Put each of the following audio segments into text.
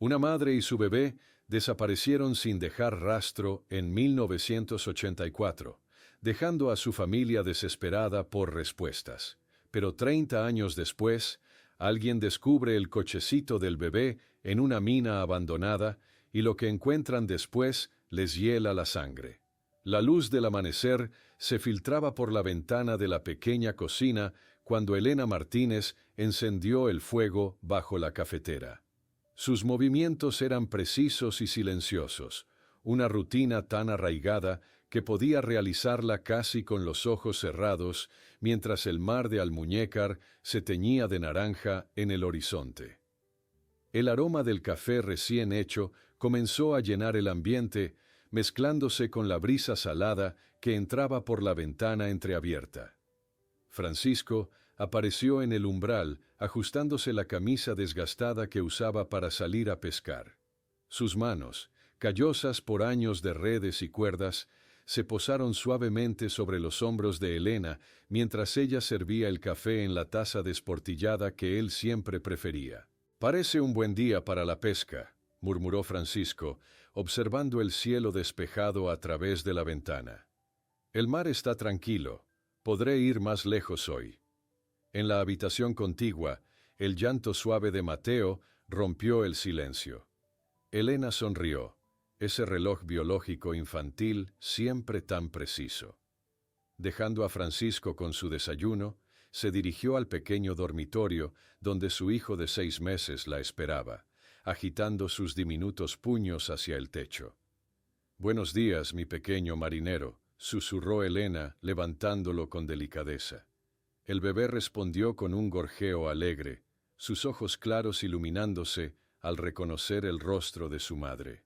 Una madre y su bebé desaparecieron sin dejar rastro en 1984, dejando a su familia desesperada por respuestas. Pero 30 años después, alguien descubre el cochecito del bebé en una mina abandonada y lo que encuentran después les hiela la sangre. La luz del amanecer se filtraba por la ventana de la pequeña cocina cuando Elena Martínez encendió el fuego bajo la cafetera. Sus movimientos eran precisos y silenciosos, una rutina tan arraigada que podía realizarla casi con los ojos cerrados mientras el mar de Almuñécar se teñía de naranja en el horizonte. El aroma del café recién hecho comenzó a llenar el ambiente, mezclándose con la brisa salada que entraba por la ventana entreabierta. Francisco apareció en el umbral, ajustándose la camisa desgastada que usaba para salir a pescar. Sus manos, callosas por años de redes y cuerdas, se posaron suavemente sobre los hombros de Elena mientras ella servía el café en la taza desportillada que él siempre prefería. «Parece un buen día para la pesca», murmuró Francisco, observando el cielo despejado a través de la ventana. «El mar está tranquilo. Podré ir más lejos hoy». En la habitación contigua, el llanto suave de Mateo rompió el silencio. Elena sonrió, ese reloj biológico infantil siempre tan preciso. Dejando a Francisco con su desayuno, se dirigió al pequeño dormitorio donde su hijo de 6 meses la esperaba, agitando sus diminutos puños hacia el techo. «Buenos días, mi pequeño marinero», susurró Elena, levantándolo con delicadeza. El bebé respondió con un gorjeo alegre, sus ojos claros iluminándose al reconocer el rostro de su madre.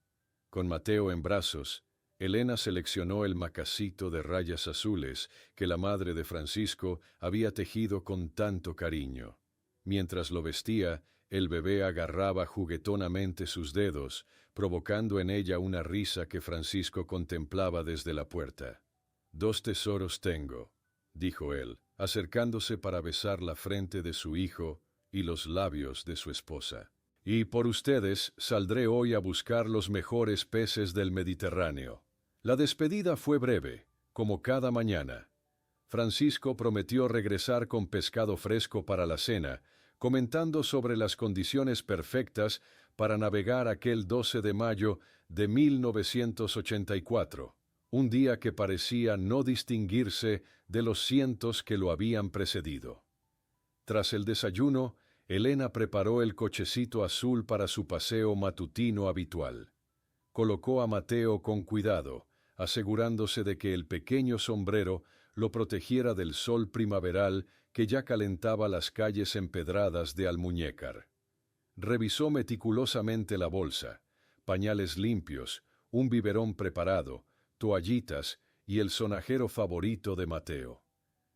Con Mateo en brazos, Elena seleccionó el macacito de rayas azules que la madre de Francisco había tejido con tanto cariño. Mientras lo vestía, el bebé agarraba juguetonamente sus dedos, provocando en ella una risa que Francisco contemplaba desde la puerta. «2 tesoros tengo», dijo él, acercándose para besar la frente de su hijo y los labios de su esposa. «Y por ustedes saldré hoy a buscar los mejores peces del Mediterráneo». La despedida fue breve, como cada mañana. Francisco prometió regresar con pescado fresco para la cena, comentando sobre las condiciones perfectas para navegar aquel 12 de mayo de 1984, un día que parecía no distinguirse de los cientos que lo habían precedido. Tras el desayuno, Elena preparó el cochecito azul para su paseo matutino habitual. Colocó a Mateo con cuidado, asegurándose de que el pequeño sombrero lo protegiera del sol primaveral que ya calentaba las calles empedradas de Almuñécar. Revisó meticulosamente la bolsa, pañales limpios, un biberón preparado, toallitas y el sonajero favorito de Mateo.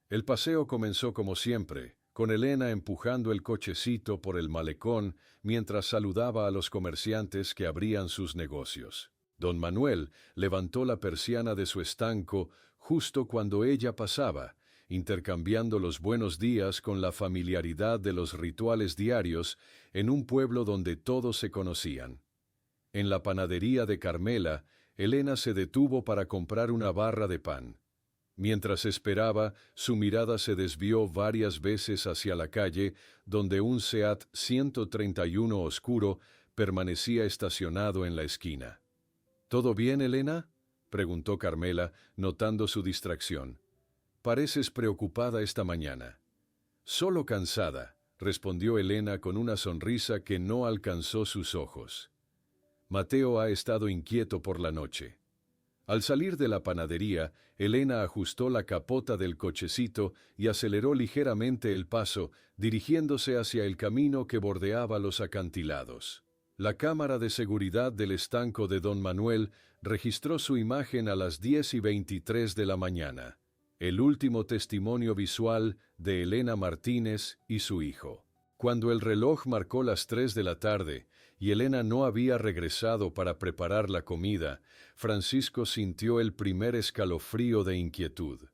El paseo comenzó como siempre, con Elena empujando el cochecito por el malecón mientras saludaba a los comerciantes que abrían sus negocios. Don Manuel levantó la persiana de su estanco justo cuando ella pasaba, intercambiando los buenos días con la familiaridad de los rituales diarios en un pueblo donde todos se conocían. En la panadería de Carmela, Elena se detuvo para comprar una barra de pan. Mientras esperaba, su mirada se desvió varias veces hacia la calle, donde un Seat 131 oscuro permanecía estacionado en la esquina. «¿Todo bien, Elena?», preguntó Carmela, notando su distracción. «Pareces preocupada esta mañana». «Solo cansada», respondió Elena con una sonrisa que no alcanzó sus ojos. «Mateo ha estado inquieto por la noche». Al salir de la panadería, Elena ajustó la capota del cochecito y aceleró ligeramente el paso, dirigiéndose hacia el camino que bordeaba los acantilados. La cámara de seguridad del estanco de Don Manuel registró su imagen a las 10:23 de la mañana, el último testimonio visual de Elena Martínez y su hijo. Cuando el reloj marcó las 3 de la tarde y Elena no había regresado para preparar la comida, Francisco sintió el primer escalofrío de inquietud.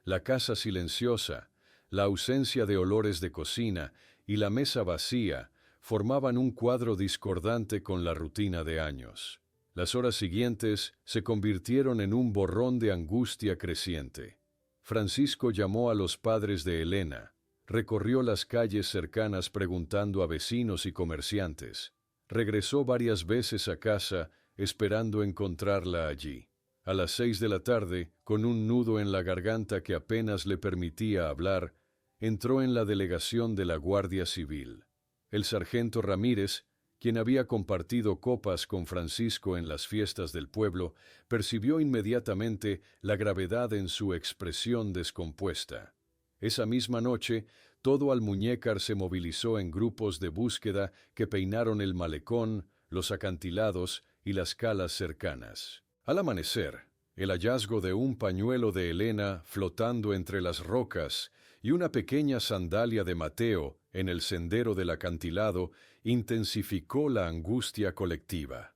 La casa silenciosa, la ausencia de olores de cocina y la mesa vacía formaban un cuadro discordante con la rutina de años. Las horas siguientes se convirtieron en un borrón de angustia creciente. Francisco llamó a los padres de Elena, recorrió las calles cercanas preguntando a vecinos y comerciantes. Regresó varias veces a casa esperando encontrarla allí. A las 6 de la tarde, con un nudo en la garganta que apenas le permitía hablar, entró en la delegación de la Guardia Civil. El sargento Ramírez, quien había compartido copas con Francisco en las fiestas del pueblo, percibió inmediatamente la gravedad en su expresión descompuesta. Esa misma noche, todo Almuñécar se movilizó en grupos de búsqueda que peinaron el malecón, los acantilados y las calas cercanas. Al amanecer, el hallazgo de un pañuelo de Elena flotando entre las rocas y una pequeña sandalia de Mateo en el sendero del acantilado intensificó la angustia colectiva.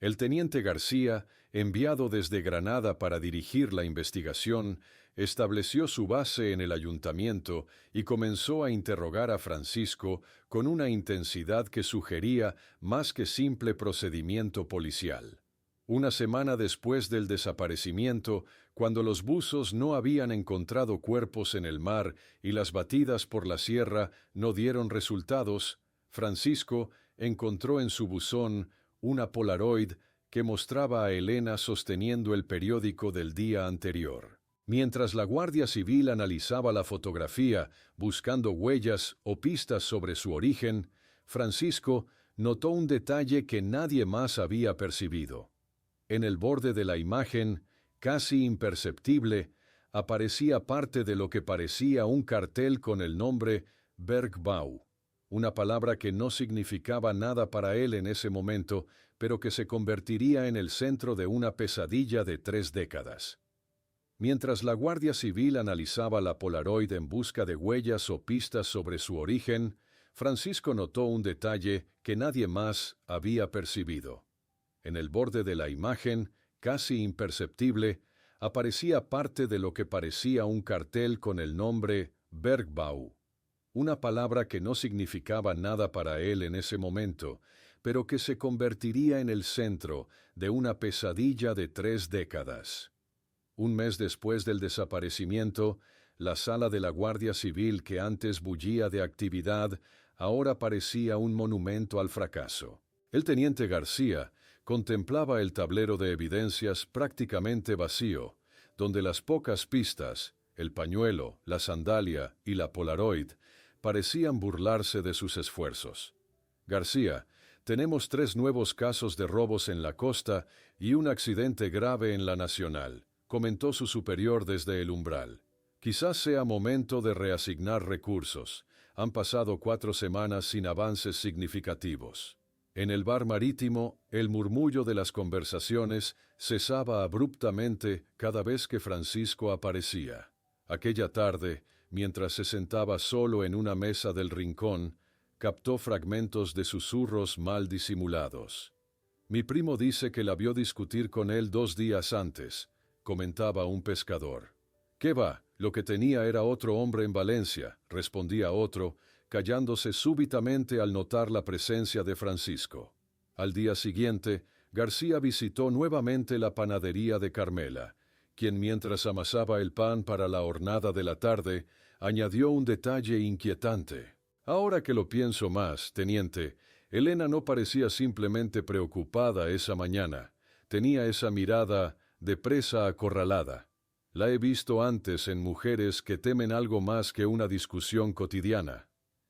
El teniente García, enviado desde Granada para dirigir la investigación, estableció su base en el ayuntamiento y comenzó a interrogar a Francisco con una intensidad que sugería más que simple procedimiento policial. Una semana después del desaparecimiento, cuando los buzos no habían encontrado cuerpos en el mar y las batidas por la sierra no dieron resultados, Francisco encontró en su buzón una Polaroid que mostraba a Elena sosteniendo el periódico del día anterior. Mientras la Guardia Civil analizaba la fotografía, buscando huellas o pistas sobre su origen, Francisco notó un detalle que nadie más había percibido. En el borde de la imagen, casi imperceptible, aparecía parte de lo que parecía un cartel con el nombre Bergbau, una palabra que no significaba nada para él en ese momento, pero que se convertiría en el centro de una pesadilla de 3 décadas. Mientras la Guardia Civil analizaba la Polaroid en busca de huellas o pistas sobre su origen, Francisco notó un detalle que nadie más había percibido. En el borde de la imagen, casi imperceptible, aparecía parte de lo que parecía un cartel con el nombre Bergbau, una palabra que no significaba nada para él en ese momento, pero que se convertiría en el centro de una pesadilla de 3 décadas. Un mes después del desaparecimiento, la sala de la Guardia Civil que antes bullía de actividad, ahora parecía un monumento al fracaso. El teniente García contemplaba el tablero de evidencias prácticamente vacío, donde las pocas pistas, el pañuelo, la sandalia y la Polaroid, parecían burlarse de sus esfuerzos. García, tenemos 3 nuevos casos de robos en la costa y un accidente grave en la Nacional, comentó su superior desde el umbral. Quizás sea momento de reasignar recursos. Han pasado 4 semanas sin avances significativos. En el bar marítimo, el murmullo de las conversaciones cesaba abruptamente cada vez que Francisco aparecía. Aquella tarde, mientras se sentaba solo en una mesa del rincón, captó fragmentos de susurros mal disimulados. Mi primo dice que la vio discutir con él 2 días antes, comentaba un pescador. ¿Qué va? Lo que tenía era otro hombre en Valencia, respondía otro, callándose súbitamente al notar la presencia de Francisco. Al día siguiente, García visitó nuevamente la panadería de Carmela, quien mientras amasaba el pan para la hornada de la tarde, añadió un detalle inquietante. Ahora que lo pienso más, teniente, Elena no parecía simplemente preocupada esa mañana. Tenía esa mirada de presa acorralada. La he visto antes en mujeres que temen algo más que una discusión cotidiana.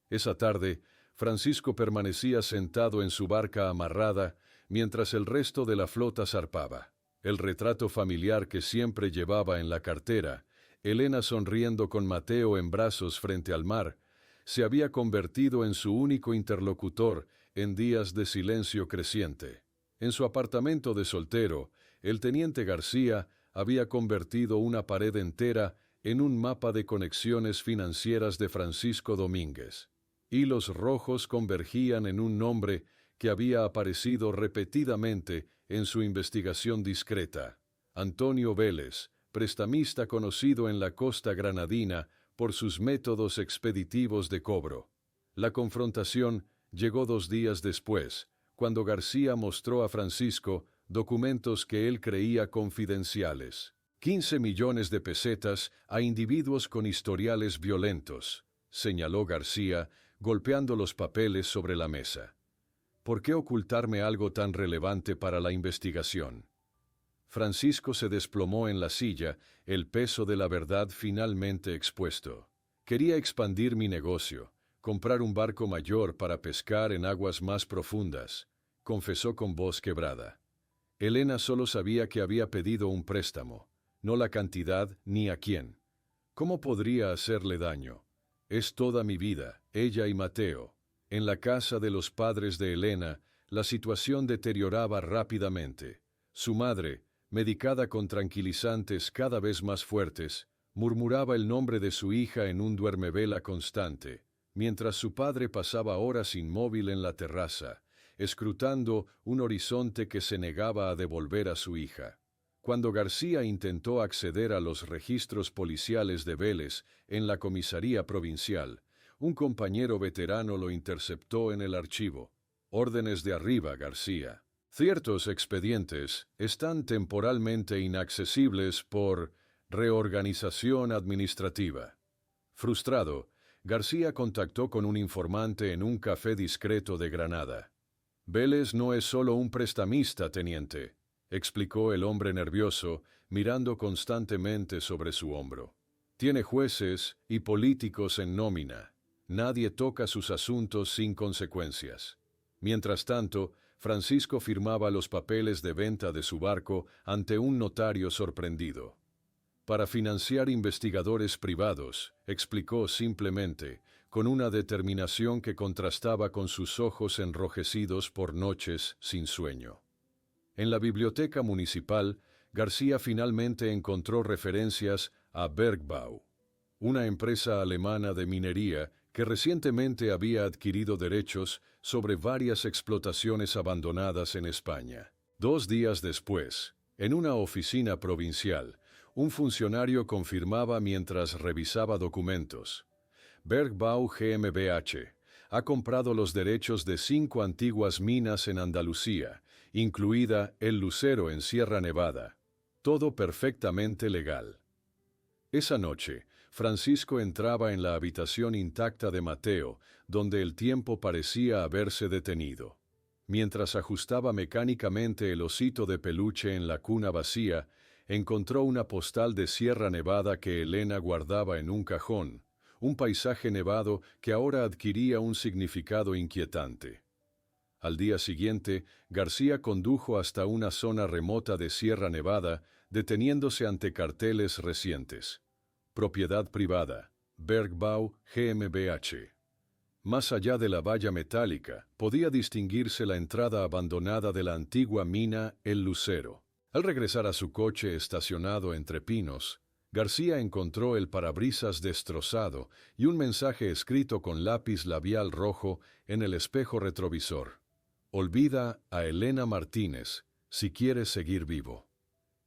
Esa tarde, Francisco permanecía sentado en su barca amarrada mientras el resto de la flota zarpaba. El retrato familiar que siempre llevaba en la cartera, Elena sonriendo con Mateo en brazos frente al mar, se había convertido en su único interlocutor en días de silencio creciente. En su apartamento de soltero, el teniente García había convertido una pared entera en un mapa de conexiones financieras de Francisco Domínguez. Hilos rojos convergían en un nombre que había aparecido repetidamente en su investigación discreta: Antonio Vélez, prestamista conocido en la costa granadina por sus métodos expeditivos de cobro. La confrontación llegó 2 días después, cuando García mostró a Francisco documentos que él creía confidenciales. 15 millones de pesetas a individuos con historiales violentos, señaló García, golpeando los papeles sobre la mesa. ¿Por qué ocultarme algo tan relevante para la investigación? Francisco se desplomó en la silla, el peso de la verdad finalmente expuesto. Quería expandir mi negocio, comprar un barco mayor para pescar en aguas más profundas, confesó con voz quebrada. Elena solo sabía que había pedido un préstamo, no la cantidad ni a quién. ¿Cómo podría hacerle daño? Es toda mi vida, ella y Mateo. En la casa de los padres de Elena, la situación deterioraba rápidamente. Su madre, medicada con tranquilizantes cada vez más fuertes, murmuraba el nombre de su hija en un duermevela constante, mientras su padre pasaba horas inmóvil en la terraza, escrutando un horizonte que se negaba a devolver a su hija. Cuando García intentó acceder a los registros policiales de Vélez en la comisaría provincial, un compañero veterano lo interceptó en el archivo. Órdenes de arriba, García. Ciertos expedientes están temporalmente inaccesibles por reorganización administrativa. Frustrado, García contactó con un informante en un café discreto de Granada. Vélez no es solo un prestamista, teniente, explicó el hombre nervioso, mirando constantemente sobre su hombro. Tiene jueces y políticos en nómina. Nadie toca sus asuntos sin consecuencias. Mientras tanto, Francisco firmaba los papeles de venta de su barco ante un notario sorprendido. Para financiar investigadores privados, explicó simplemente, con una determinación que contrastaba con sus ojos enrojecidos por noches sin sueño. En la biblioteca municipal, García finalmente encontró referencias a Bergbau, una empresa alemana de minería que recientemente había adquirido derechos sobre varias explotaciones abandonadas en España. 2 días después, en una oficina provincial, un funcionario confirmaba mientras revisaba documentos. Bergbau GmbH ha comprado los derechos de 5 antiguas minas en Andalucía, incluida El Lucero en Sierra Nevada. Todo perfectamente legal. Esa noche, Francisco entraba en la habitación intacta de Mateo, donde el tiempo parecía haberse detenido. Mientras ajustaba mecánicamente el osito de peluche en la cuna vacía, encontró una postal de Sierra Nevada que Elena guardaba en un cajón, un paisaje nevado que ahora adquiría un significado inquietante. Al día siguiente, García condujo hasta una zona remota de Sierra Nevada, deteniéndose ante carteles recientes. Propiedad privada, Bergbau GmbH. Más allá de la valla metálica, podía distinguirse la entrada abandonada de la antigua mina El Lucero. Al regresar a su coche estacionado entre pinos, García encontró el parabrisas destrozado y un mensaje escrito con lápiz labial rojo en el espejo retrovisor. Olvida a Elena Martínez si quieres seguir vivo.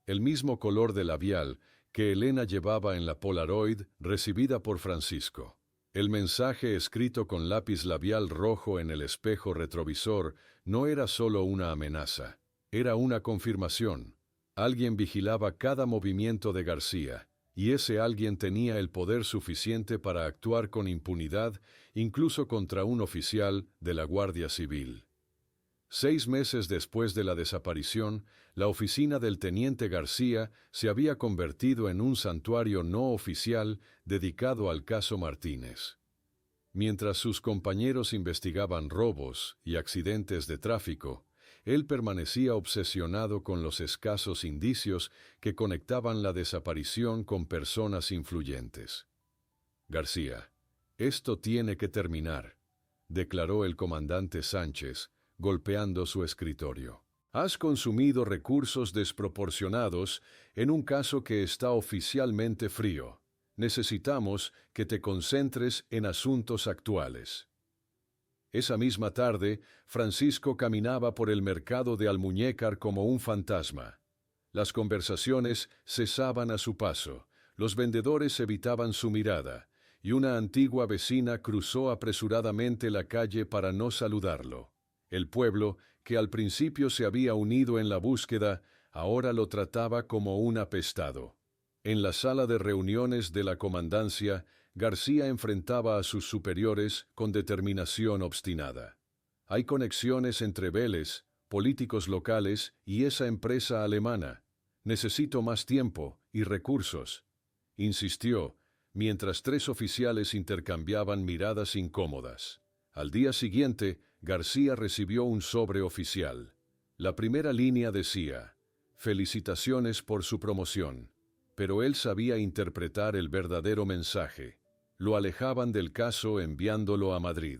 El mismo color de labial que Elena llevaba en la Polaroid recibida por Francisco. El mensaje escrito con lápiz labial rojo en el espejo retrovisor no era solo una amenaza, era una confirmación. Alguien vigilaba cada movimiento de García, y ese alguien tenía el poder suficiente para actuar con impunidad, incluso contra un oficial de la Guardia Civil. 6 meses después de la desaparición, la oficina del teniente García se había convertido en un santuario no oficial dedicado al caso Martínez. Mientras sus compañeros investigaban robos y accidentes de tráfico, él permanecía obsesionado con los escasos indicios que conectaban la desaparición con personas influyentes. García, esto tiene que terminar, declaró el comandante Sánchez, golpeando su escritorio. Has consumido recursos desproporcionados en un caso que está oficialmente frío. Necesitamos que te concentres en asuntos actuales. Esa misma tarde, Francisco caminaba por el mercado de Almuñécar como un fantasma. Las conversaciones cesaban a su paso, los vendedores evitaban su mirada, y una antigua vecina cruzó apresuradamente la calle para no saludarlo. El pueblo, que al principio se había unido en la búsqueda, ahora lo trataba como un apestado. En la sala de reuniones de la comandancia, García enfrentaba a sus superiores con determinación obstinada. Hay conexiones entre Vélez, políticos locales y esa empresa alemana. Necesito más tiempo y recursos, insistió, mientras tres oficiales intercambiaban miradas incómodas. Al día siguiente, García recibió un sobre oficial. La primera línea decía: felicitaciones por su promoción. Pero él sabía interpretar el verdadero mensaje. Lo alejaban del caso enviándolo a Madrid.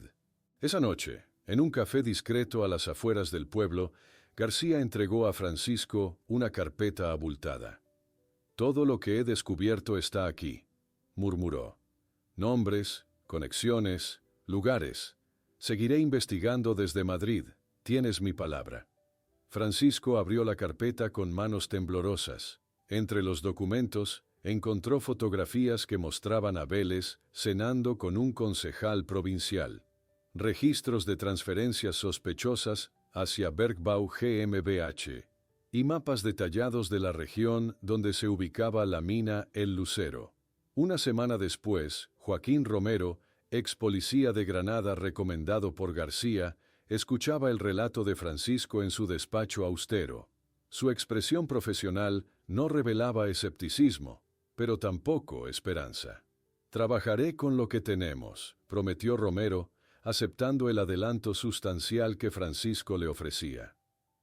Esa noche, en un café discreto a las afueras del pueblo, García entregó a Francisco una carpeta abultada. «Todo lo que he descubierto está aquí», murmuró. «Nombres, conexiones, lugares. Seguiré investigando desde Madrid, tienes mi palabra». Francisco abrió la carpeta con manos temblorosas. Entre los documentos, encontró fotografías que mostraban a Vélez cenando con un concejal provincial, registros de transferencias sospechosas hacia Bergbau GmbH y mapas detallados de la región donde se ubicaba la mina El Lucero. Una semana después, Joaquín Romero, ex policía de Granada recomendado por García, escuchaba el relato de Francisco en su despacho austero. Su expresión profesional no revelaba escepticismo, pero tampoco esperanza. «Trabajaré con lo que tenemos», prometió Romero, aceptando el adelanto sustancial que Francisco le ofrecía.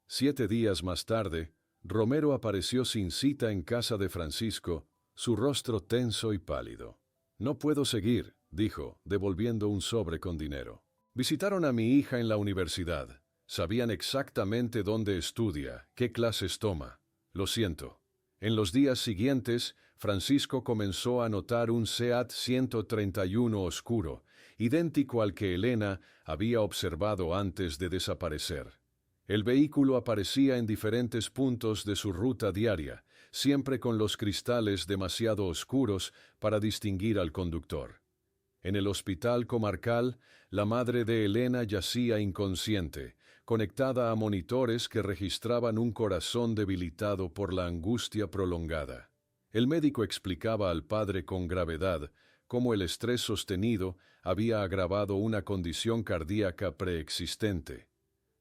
7 días más tarde, Romero apareció sin cita en casa de Francisco, su rostro tenso y pálido. «No puedo seguir», dijo, devolviendo un sobre con dinero. «Visitaron a mi hija en la universidad. Sabían exactamente dónde estudia, qué clases toma. Lo siento». En los días siguientes, Francisco comenzó a notar un SEAT 131 oscuro, idéntico al que Elena había observado antes de desaparecer. El vehículo aparecía en diferentes puntos de su ruta diaria, siempre con los cristales demasiado oscuros para distinguir al conductor. En el hospital comarcal, la madre de Elena yacía inconsciente, conectada a monitores que registraban un corazón debilitado por la angustia prolongada. El médico explicaba al padre con gravedad cómo el estrés sostenido había agravado una condición cardíaca preexistente.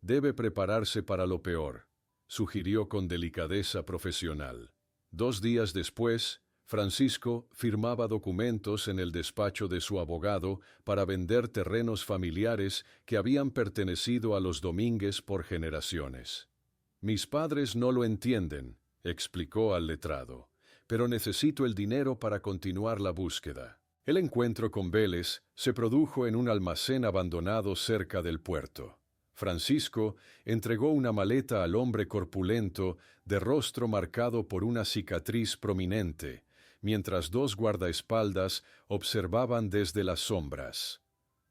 «Debe prepararse para lo peor», sugirió con delicadeza profesional. 2 días después, Francisco firmaba documentos en el despacho de su abogado para vender terrenos familiares que habían pertenecido a los Domínguez por generaciones. «Mis padres no lo entienden», explicó al letrado, «pero necesito el dinero para continuar la búsqueda». El encuentro con Vélez se produjo en un almacén abandonado cerca del puerto. Francisco entregó una maleta al hombre corpulento, de rostro marcado por una cicatriz prominente, mientras 2 guardaespaldas observaban desde las sombras.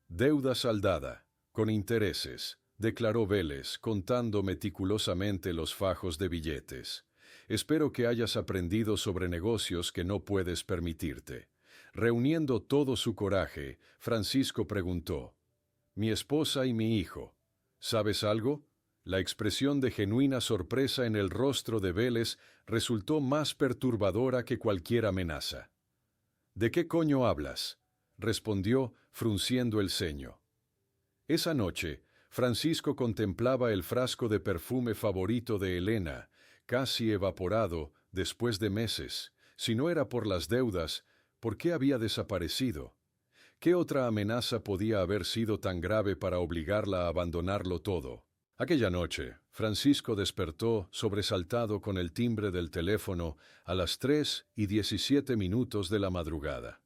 «Deuda saldada, con intereses», declaró Vélez, contando meticulosamente los fajos de billetes. «Espero que hayas aprendido sobre negocios que no puedes permitirte». Reuniendo todo su coraje, Francisco preguntó: «Mi esposa y mi hijo, ¿sabes algo?». La expresión de genuina sorpresa en el rostro de Vélez resultó más perturbadora que cualquier amenaza. «¿De qué coño hablas?», respondió, frunciendo el ceño. Esa noche, Francisco contemplaba el frasco de perfume favorito de Elena, casi evaporado después de meses. Si no era por las deudas, ¿por qué había desaparecido? ¿Qué otra amenaza podía haber sido tan grave para obligarla a abandonarlo todo? Aquella noche, Francisco despertó sobresaltado con el timbre del teléfono a las 3:17 de la madrugada.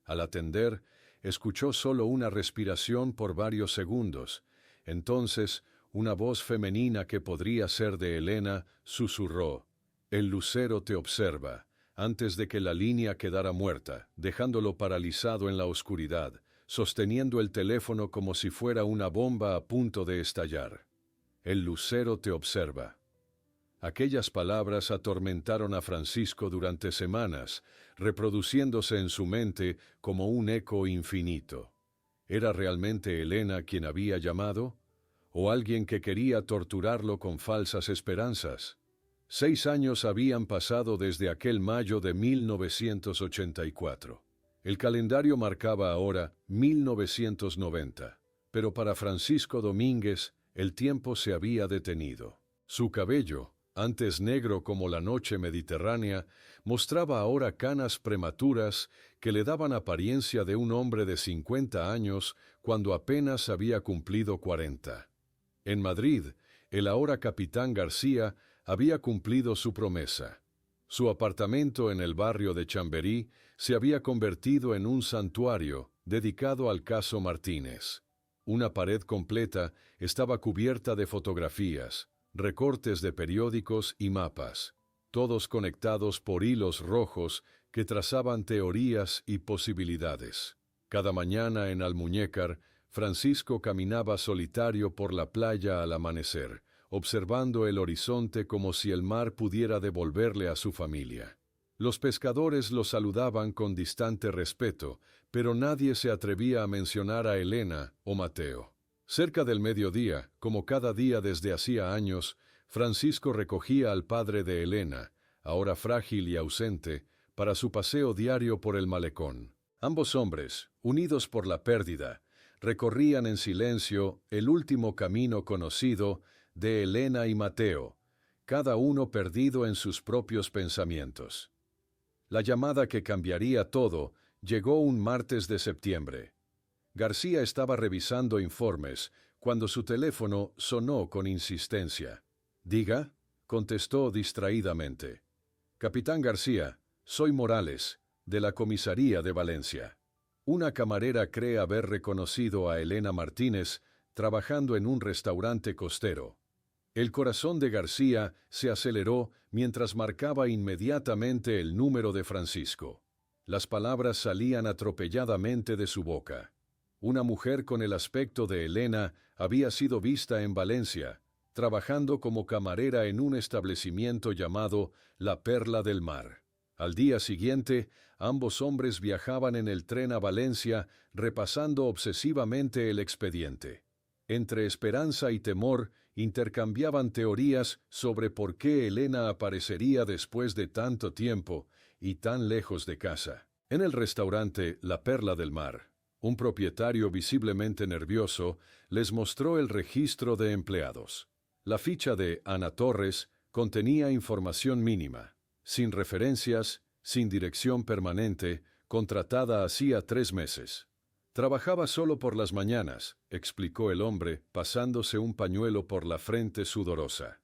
Al atender, escuchó solo una respiración por varios segundos. Entonces, una voz femenina que podría ser de Elena susurró: «El lucero te observa», antes de que la línea quedara muerta, dejándolo paralizado en la oscuridad, sosteniendo el teléfono como si fuera una bomba a punto de estallar. «El lucero te observa». Aquellas palabras atormentaron a Francisco durante semanas, reproduciéndose en su mente como un eco infinito. ¿Era realmente Elena quien había llamado? ¿O alguien que quería torturarlo con falsas esperanzas? 6 años habían pasado desde aquel mayo de 1984. El calendario marcaba ahora 1990, pero para Francisco Domínguez el tiempo se había detenido. Su cabello, antes negro como la noche mediterránea, mostraba ahora canas prematuras que le daban apariencia de un hombre de 50 años cuando apenas había cumplido 40. En Madrid, el ahora capitán García había cumplido su promesa. Su apartamento en el barrio de Chamberí se había convertido en un santuario dedicado al caso Martínez. Una pared completa estaba cubierta de fotografías, recortes de periódicos y mapas, todos conectados por hilos rojos que trazaban teorías y posibilidades. Cada mañana en Almuñécar, Francisco caminaba solitario por la playa al amanecer, observando el horizonte como si el mar pudiera devolverle a su familia. Los pescadores lo saludaban con distante respeto, pero nadie se atrevía a mencionar a Elena o Mateo. Cerca del mediodía, como cada día desde hacía años, Francisco recogía al padre de Elena, ahora frágil y ausente, para su paseo diario por el malecón. Ambos hombres, unidos por la pérdida, recorrían en silencio el último camino conocido de Elena y Mateo, cada uno perdido en sus propios pensamientos. La llamada que cambiaría todo llegó un martes de septiembre. García estaba revisando informes cuando su teléfono sonó con insistencia. «Diga», contestó distraídamente. «Capitán García, soy Morales, de la comisaría de Valencia. Una camarera cree haber reconocido a Elena Martínez trabajando en un restaurante costero». El corazón de García se aceleró mientras marcaba inmediatamente el número de Francisco. Las palabras salían atropelladamente de su boca. Una mujer con el aspecto de Elena había sido vista en Valencia, trabajando como camarera en un establecimiento llamado La Perla del Mar. Al día siguiente, ambos hombres viajaban en el tren a Valencia, repasando obsesivamente el expediente. Entre esperanza y temor, intercambiaban teorías sobre por qué Elena aparecería después de tanto tiempo y tan lejos de casa. En el restaurante La Perla del Mar, un propietario visiblemente nervioso les mostró el registro de empleados. La ficha de Ana Torres contenía información mínima, sin referencias, sin dirección permanente, contratada hacía 3 meses. Trabajaba solo por las mañanas, explicó el hombre, pasándose un pañuelo por la frente sudorosa.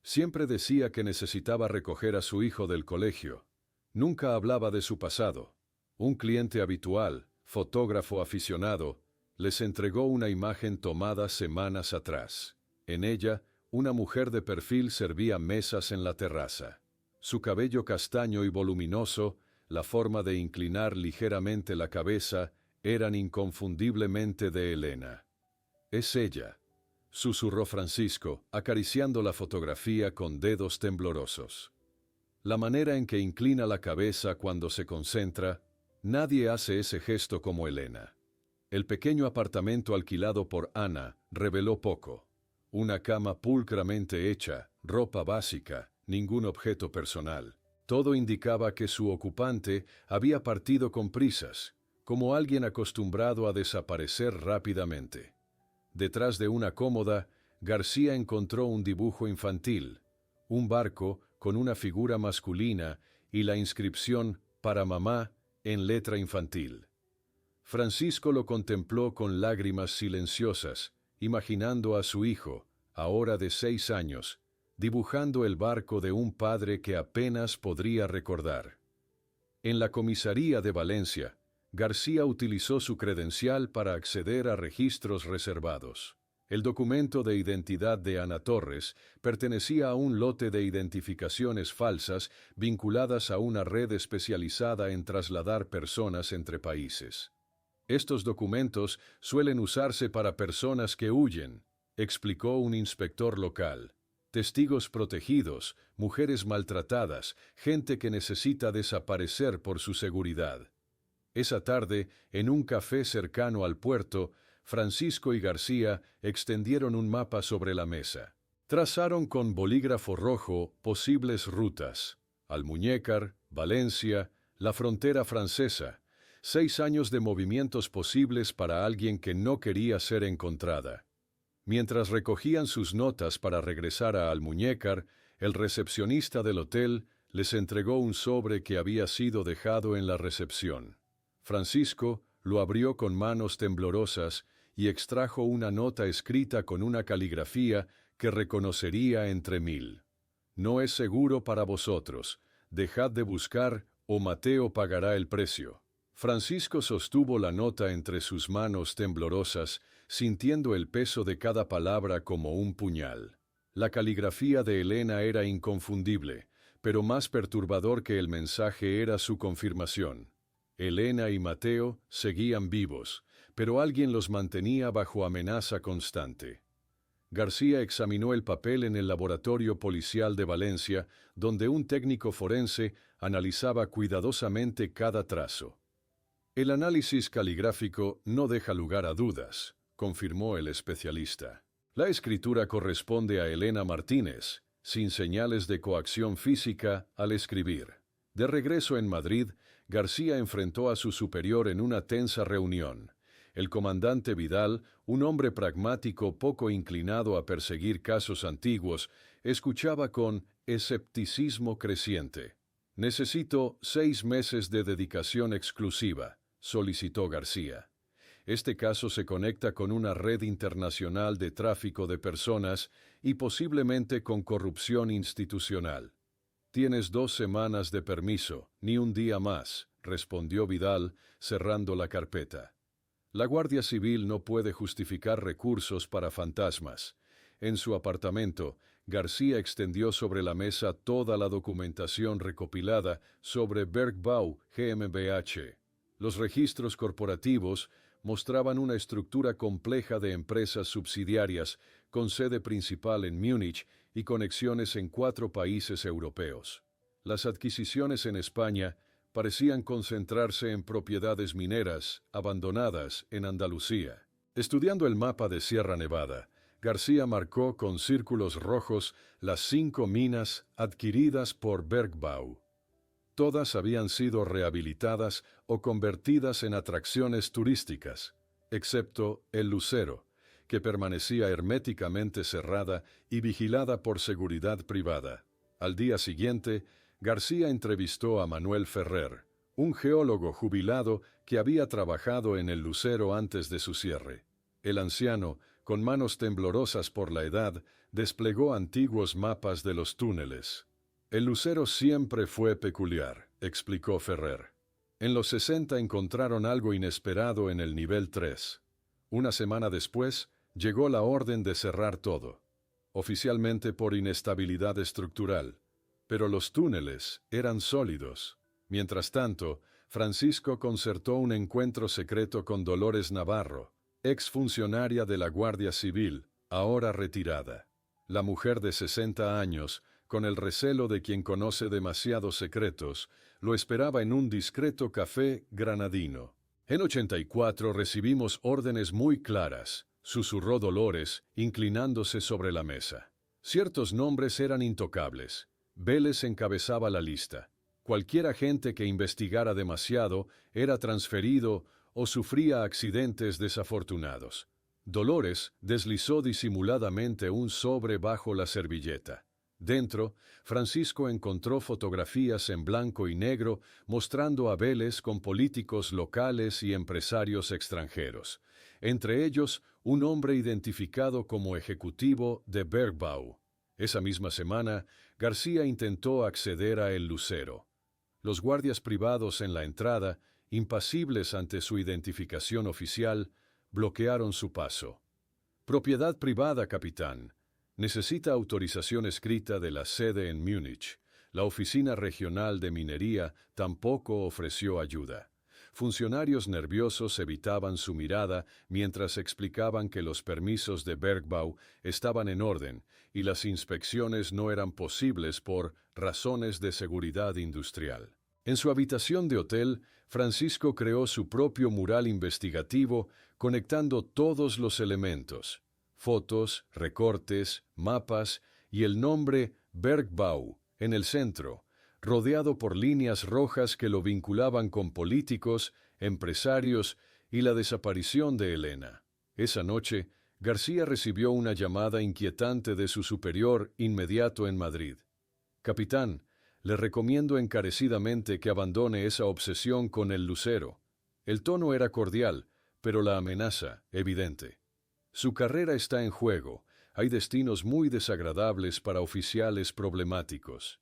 Siempre decía que necesitaba recoger a su hijo del colegio. Nunca hablaba de su pasado. Un cliente habitual, fotógrafo aficionado, les entregó una imagen tomada semanas atrás. En ella, una mujer de perfil servía mesas en la terraza. Su cabello castaño y voluminoso, la forma de inclinar ligeramente la cabeza, eran inconfundiblemente de Elena. «Es ella», susurró Francisco, acariciando la fotografía con dedos temblorosos. La manera en que inclina la cabeza cuando se concentra, nadie hace ese gesto como Elena. El pequeño apartamento alquilado por Ana reveló poco. Una cama pulcramente hecha, ropa básica, ningún objeto personal. Todo indicaba que su ocupante había partido con prisas, como alguien acostumbrado a desaparecer rápidamente. Detrás de una cómoda, García encontró un dibujo infantil, un barco con una figura masculina y la inscripción «Para mamá» en letra infantil. Francisco lo contempló con lágrimas silenciosas, imaginando a su hijo, ahora de 6 años, dibujando el barco de un padre que apenas podría recordar. En la comisaría de Valencia, García utilizó su credencial para acceder a registros reservados. El documento de identidad de Ana Torres pertenecía a un lote de identificaciones falsas vinculadas a una red especializada en trasladar personas entre países. «Estos documentos suelen usarse para personas que huyen», explicó un inspector local. testigos protegidos, mujeres maltratadas, gente que necesita desaparecer por su seguridad. Esa tarde, en un café cercano al puerto, Francisco y García extendieron un mapa sobre la mesa. Trazaron con bolígrafo rojo posibles rutas: Almuñécar, Valencia, la frontera francesa. 6 años de movimientos posibles para alguien que no quería ser encontrada. Mientras recogían sus notas para regresar a Almuñécar, el recepcionista del hotel les entregó un sobre que había sido dejado en la recepción. Francisco lo abrió con manos temblorosas y extrajo una nota escrita con una caligrafía que reconocería entre 1000. No es seguro para vosotros. Dejad de buscar o Mateo pagará el precio. Francisco sostuvo la nota entre sus manos temblorosas, sintiendo el peso de cada palabra como un puñal. La caligrafía de Elena era inconfundible, pero más perturbador que el mensaje era su confirmación. Elena y Mateo seguían vivos, pero alguien los mantenía bajo amenaza constante. García examinó el papel en el laboratorio policial de Valencia, donde un técnico forense analizaba cuidadosamente cada trazo. El análisis caligráfico no deja lugar a dudas, confirmó el especialista. La escritura corresponde a Elena Martínez, sin señales de coacción física al escribir. De regreso en Madrid, García enfrentó a su superior en una tensa reunión. El comandante Vidal, un hombre pragmático poco inclinado a perseguir casos antiguos, escuchaba con escepticismo creciente. «Necesito 6 meses de dedicación exclusiva», solicitó García. Este caso se conecta con una red internacional de tráfico de personas y posiblemente con corrupción institucional. «Tienes 2 semanas de permiso, ni un día más», respondió Vidal, cerrando la carpeta. La Guardia Civil no puede justificar recursos para fantasmas. En su apartamento, García extendió sobre la mesa toda la documentación recopilada sobre Bergbau GmbH. Los registros corporativos mostraban una estructura compleja de empresas subsidiarias con sede principal en Múnich y conexiones en 4 países europeos. Las adquisiciones en España parecían concentrarse en propiedades mineras abandonadas en Andalucía. Estudiando el mapa de Sierra Nevada, García marcó con círculos rojos las 5 minas adquiridas por Bergbau. Todas habían sido rehabilitadas o convertidas en atracciones turísticas, excepto el Lucero, que permanecía herméticamente cerrada y vigilada por seguridad privada. Al día siguiente, García entrevistó a Manuel Ferrer, un geólogo jubilado que había trabajado en el Lucero antes de su cierre. El anciano, con manos temblorosas por la edad, desplegó antiguos mapas de los túneles. «El Lucero siempre fue peculiar», explicó Ferrer. En los 60 encontraron algo inesperado en el nivel 3. Una semana después, llegó la orden de cerrar todo, oficialmente por inestabilidad estructural. Pero los túneles eran sólidos. Mientras tanto, Francisco concertó un encuentro secreto con Dolores Navarro, exfuncionaria de la Guardia Civil, ahora retirada. La mujer de 60 años, con el recelo de quien conoce demasiados secretos, lo esperaba en un discreto café granadino. «En 84 recibimos órdenes muy claras», susurró Dolores, inclinándose sobre la mesa. Ciertos nombres eran intocables. Vélez encabezaba la lista. Cualquier agente que investigara demasiado era transferido o sufría accidentes desafortunados. Dolores deslizó disimuladamente un sobre bajo la servilleta. Dentro, Francisco encontró fotografías en blanco y negro mostrando a Vélez con políticos locales y empresarios extranjeros. Entre ellos, un hombre identificado como ejecutivo de Bergbau. Esa misma semana, García intentó acceder a El Lucero. Los guardias privados en la entrada, impasibles ante su identificación oficial, bloquearon su paso. «Propiedad privada, capitán. Necesita autorización escrita de la sede en Múnich». La Oficina Regional de Minería tampoco ofreció ayuda. Funcionarios nerviosos evitaban su mirada mientras explicaban que los permisos de Bergbau estaban en orden y las inspecciones no eran posibles por razones de seguridad industrial. En su habitación de hotel, Francisco creó su propio mural investigativo conectando todos los elementos: fotos, recortes, mapas y el nombre Bergbau en el centro, rodeado por líneas rojas que lo vinculaban con políticos, empresarios y la desaparición de Elena. Esa noche, García recibió una llamada inquietante de su superior inmediato en Madrid. «Capitán, le recomiendo encarecidamente que abandone esa obsesión con el lucero». El tono era cordial, pero la amenaza, evidente. Su carrera está en juego. Hay destinos muy desagradables para oficiales problemáticos.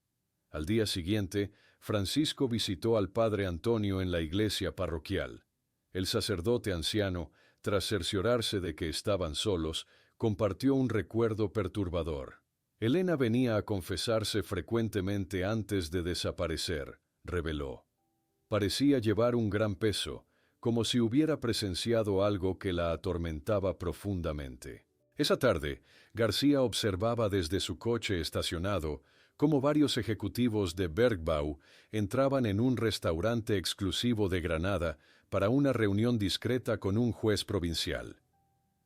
Al día siguiente, Francisco visitó al padre Antonio en la iglesia parroquial. El sacerdote anciano, tras cerciorarse de que estaban solos, compartió un recuerdo perturbador. Elena venía a confesarse frecuentemente antes de desaparecer, reveló. Parecía llevar un gran peso, como si hubiera presenciado algo que la atormentaba profundamente. Esa tarde, García observaba desde su coche estacionado cómo varios ejecutivos de Bergbau entraban en un restaurante exclusivo de Granada para una reunión discreta con un juez provincial.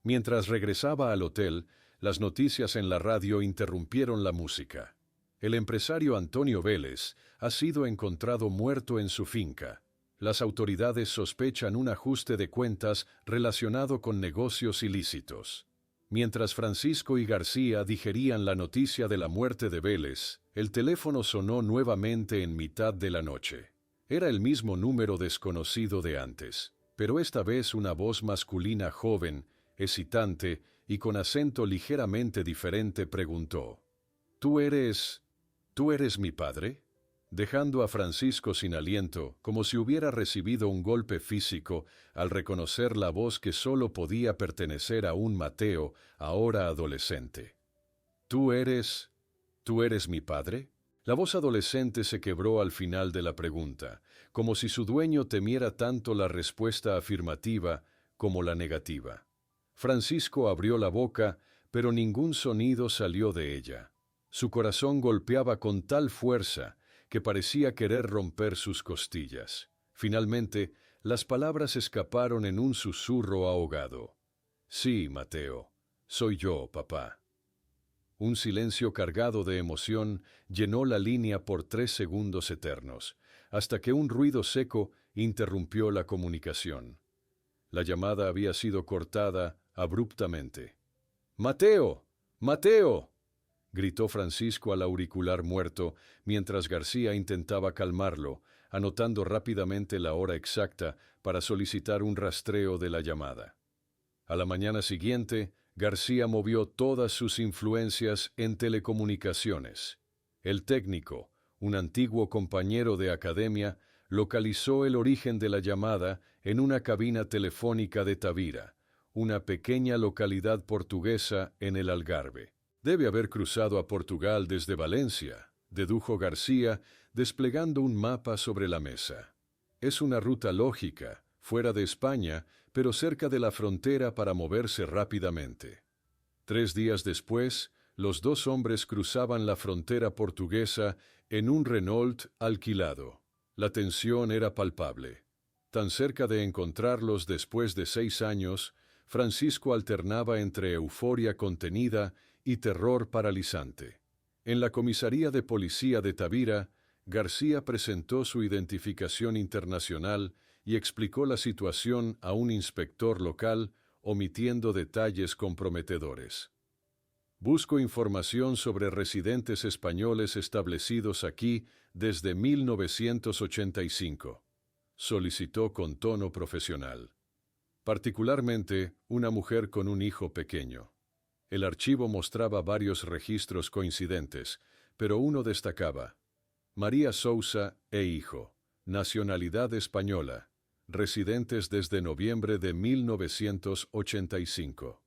Mientras regresaba al hotel, las noticias en la radio interrumpieron la música. El empresario Antonio Vélez ha sido encontrado muerto en su finca. Las autoridades sospechan un ajuste de cuentas relacionado con negocios ilícitos. Mientras Francisco y García digerían la noticia de la muerte de Vélez, el teléfono sonó nuevamente en mitad de la noche. Era el mismo número desconocido de antes, pero esta vez una voz masculina joven, excitante y con acento ligeramente diferente preguntó: ¿Tú eres mi padre? Dejando a Francisco sin aliento, como si hubiera recibido un golpe físico al reconocer la voz que solo podía pertenecer a un Mateo, ahora adolescente. ¿Tú eres mi padre? La voz adolescente se quebró al final de la pregunta, como si su dueño temiera tanto la respuesta afirmativa como la negativa. Francisco abrió la boca, pero ningún sonido salió de ella. Su corazón golpeaba con tal fuerza que parecía querer romper sus costillas. Finalmente, las palabras escaparon en un susurro ahogado. «Sí, Mateo, soy yo, papá». Un silencio cargado de emoción llenó la línea por 3 segundos eternos, hasta que un ruido seco interrumpió la comunicación. La llamada había sido cortada abruptamente. «¡Mateo! ¡Mateo!», gritó Francisco al auricular muerto, mientras García intentaba calmarlo, anotando rápidamente la hora exacta para solicitar un rastreo de la llamada. A la mañana siguiente, García movió todas sus influencias en telecomunicaciones. El técnico, un antiguo compañero de academia, localizó el origen de la llamada en una cabina telefónica de Tavira, una pequeña localidad portuguesa en el Algarve. «Debe haber cruzado a Portugal desde Valencia», dedujo García, desplegando un mapa sobre la mesa. «Es una ruta lógica, fuera de España, pero cerca de la frontera para moverse rápidamente». 3 días después, los 2 hombres cruzaban la frontera portuguesa en un Renault alquilado. La tensión era palpable. Tan cerca de encontrarlos después de 6 años, Francisco alternaba entre euforia contenida y terror paralizante. En la comisaría de policía de Tavira, García presentó su identificación internacional y explicó la situación a un inspector local, omitiendo detalles comprometedores. «Busco información sobre residentes españoles establecidos aquí desde 1985», solicitó con tono profesional. «Particularmente, una mujer con un hijo pequeño». El archivo mostraba varios registros coincidentes, pero uno destacaba: María Sousa e hijo, nacionalidad española, residentes desde noviembre de 1985.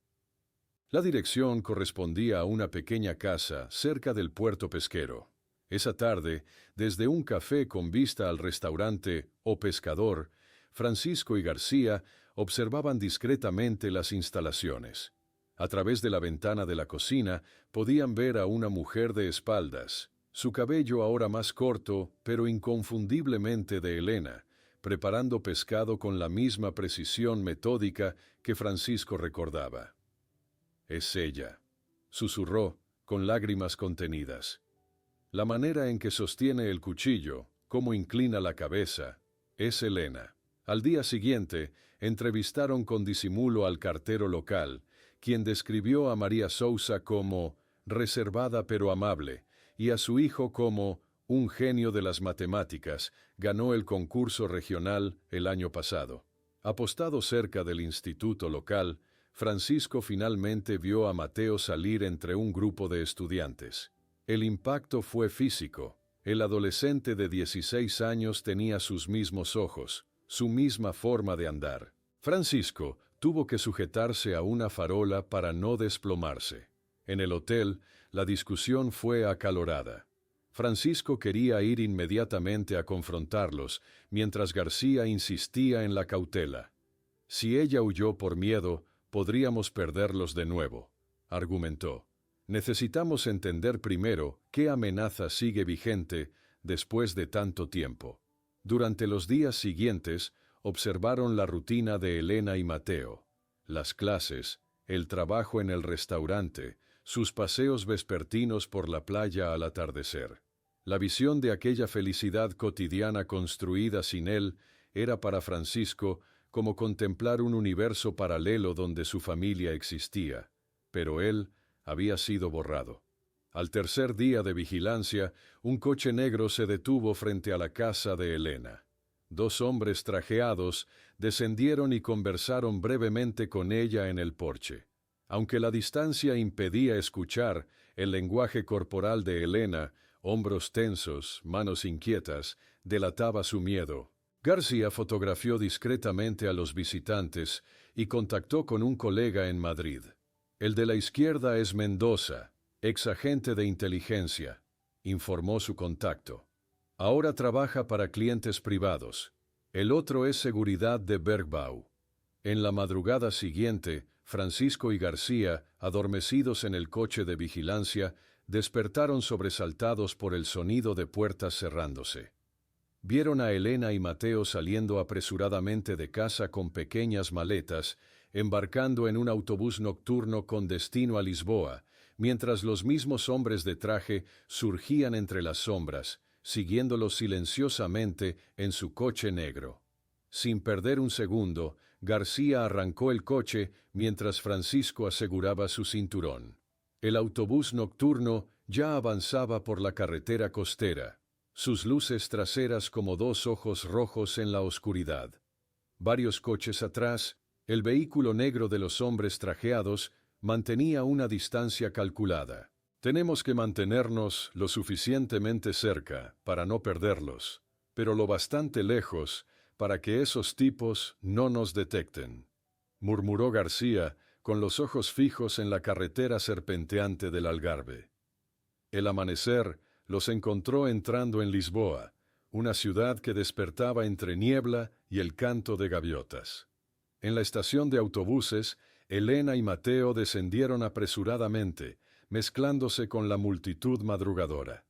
La dirección correspondía a una pequeña casa cerca del puerto pesquero. Esa tarde, desde un café con vista al restaurante O Pescador, Francisco y García observaban discretamente las instalaciones. A través de la ventana de la cocina podían ver a una mujer de espaldas, su cabello ahora más corto, pero inconfundiblemente de Elena, preparando pescado con la misma precisión metódica que Francisco recordaba. «Es ella», susurró, con lágrimas contenidas. La manera en que sostiene el cuchillo, cómo inclina la cabeza, es Elena. Al día siguiente, entrevistaron con disimulo al cartero local, quien describió a María Sousa como reservada pero amable, y a su hijo como un genio de las matemáticas. Ganó el concurso regional el año pasado. Apostado cerca del instituto local, Francisco finalmente vio a Mateo salir entre un grupo de estudiantes. El impacto fue físico. El adolescente de 16 años tenía sus mismos ojos, su misma forma de andar. Francisco tuvo que sujetarse a una farola para no desplomarse. En el hotel, la discusión fue acalorada. Francisco quería ir inmediatamente a confrontarlos, mientras García insistía en la cautela. «Si ella huyó por miedo, podríamos perderlos de nuevo», argumentó. «Necesitamos entender primero qué amenaza sigue vigente después de tanto tiempo». Durante los días siguientes, observaron la rutina de Elena y Mateo. Las clases, el trabajo en el restaurante, sus paseos vespertinos por la playa al atardecer. La visión de aquella felicidad cotidiana construida sin él era para Francisco como contemplar un universo paralelo donde su familia existía, pero él había sido borrado. Al tercer día de vigilancia, un coche negro se detuvo frente a la casa de Elena. Dos hombres trajeados descendieron y conversaron brevemente con ella en el porche. Aunque la distancia impedía escuchar, el lenguaje corporal de Elena, hombros tensos, manos inquietas, delataba su miedo. García fotografió discretamente a los visitantes y contactó con un colega en Madrid. «El de la izquierda es Mendoza, ex agente de inteligencia», informó su contacto. «Ahora trabaja para clientes privados. El otro es seguridad de Bergbau». En la madrugada siguiente, Francisco y García, adormecidos en el coche de vigilancia, despertaron sobresaltados por el sonido de puertas cerrándose. Vieron a Elena y Mateo saliendo apresuradamente de casa con pequeñas maletas, embarcando en un autobús nocturno con destino a Lisboa, mientras los mismos hombres de traje surgían entre las sombras, siguiéndolos silenciosamente en su coche negro. Sin perder un segundo, García arrancó el coche mientras Francisco aseguraba su cinturón. El autobús nocturno ya avanzaba por la carretera costera, sus luces traseras como dos ojos rojos en la oscuridad. Varios coches atrás, el vehículo negro de los hombres trajeados mantenía una distancia calculada. «Tenemos que mantenernos lo suficientemente cerca para no perderlos, pero lo bastante lejos para que esos tipos no nos detecten», murmuró García, con los ojos fijos en la carretera serpenteante del Algarve. El amanecer los encontró entrando en Lisboa, una ciudad que despertaba entre niebla y el canto de gaviotas. En la estación de autobuses, Elena y Mateo descendieron apresuradamente, mezclándose con la multitud madrugadora.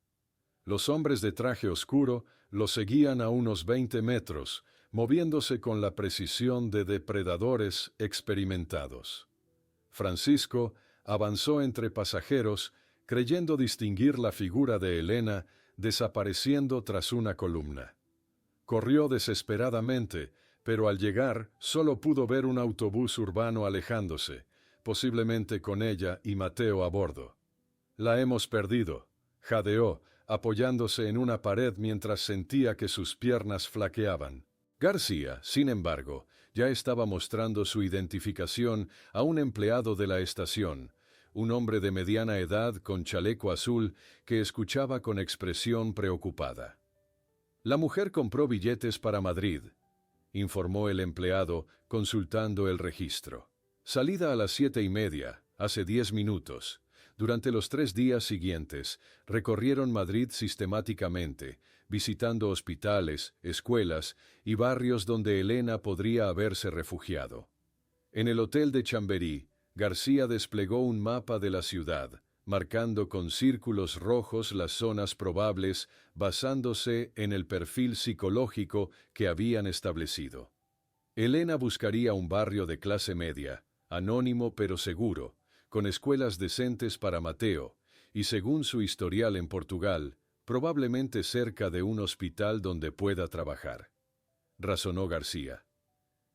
Los hombres de traje oscuro los seguían a unos 20 metros, moviéndose con la precisión de depredadores experimentados. Francisco avanzó entre pasajeros, creyendo distinguir la figura de Elena desapareciendo tras una columna. Corrió desesperadamente, pero al llegar solo pudo ver un autobús urbano alejándose, posiblemente con ella y Mateo a bordo. «La hemos perdido», jadeó, apoyándose en una pared mientras sentía que sus piernas flaqueaban. García, sin embargo, ya estaba mostrando su identificación a un empleado de la estación, un hombre de mediana edad con chaleco azul que escuchaba con expresión preocupada. «La mujer compró billetes para Madrid», informó el empleado, consultando el registro. «Salida a las 7:30, hace 10 minutos. Durante los 3 días siguientes, recorrieron Madrid sistemáticamente, visitando hospitales, escuelas y barrios donde Elena podría haberse refugiado. En el hotel de Chamberí, García desplegó un mapa de la ciudad, marcando con círculos rojos las zonas probables basándose en el perfil psicológico que habían establecido. Elena buscaría un barrio de clase media, anónimo pero seguro, con escuelas decentes para Mateo, y según su historial en Portugal, probablemente cerca de un hospital donde pueda trabajar. Razonó García.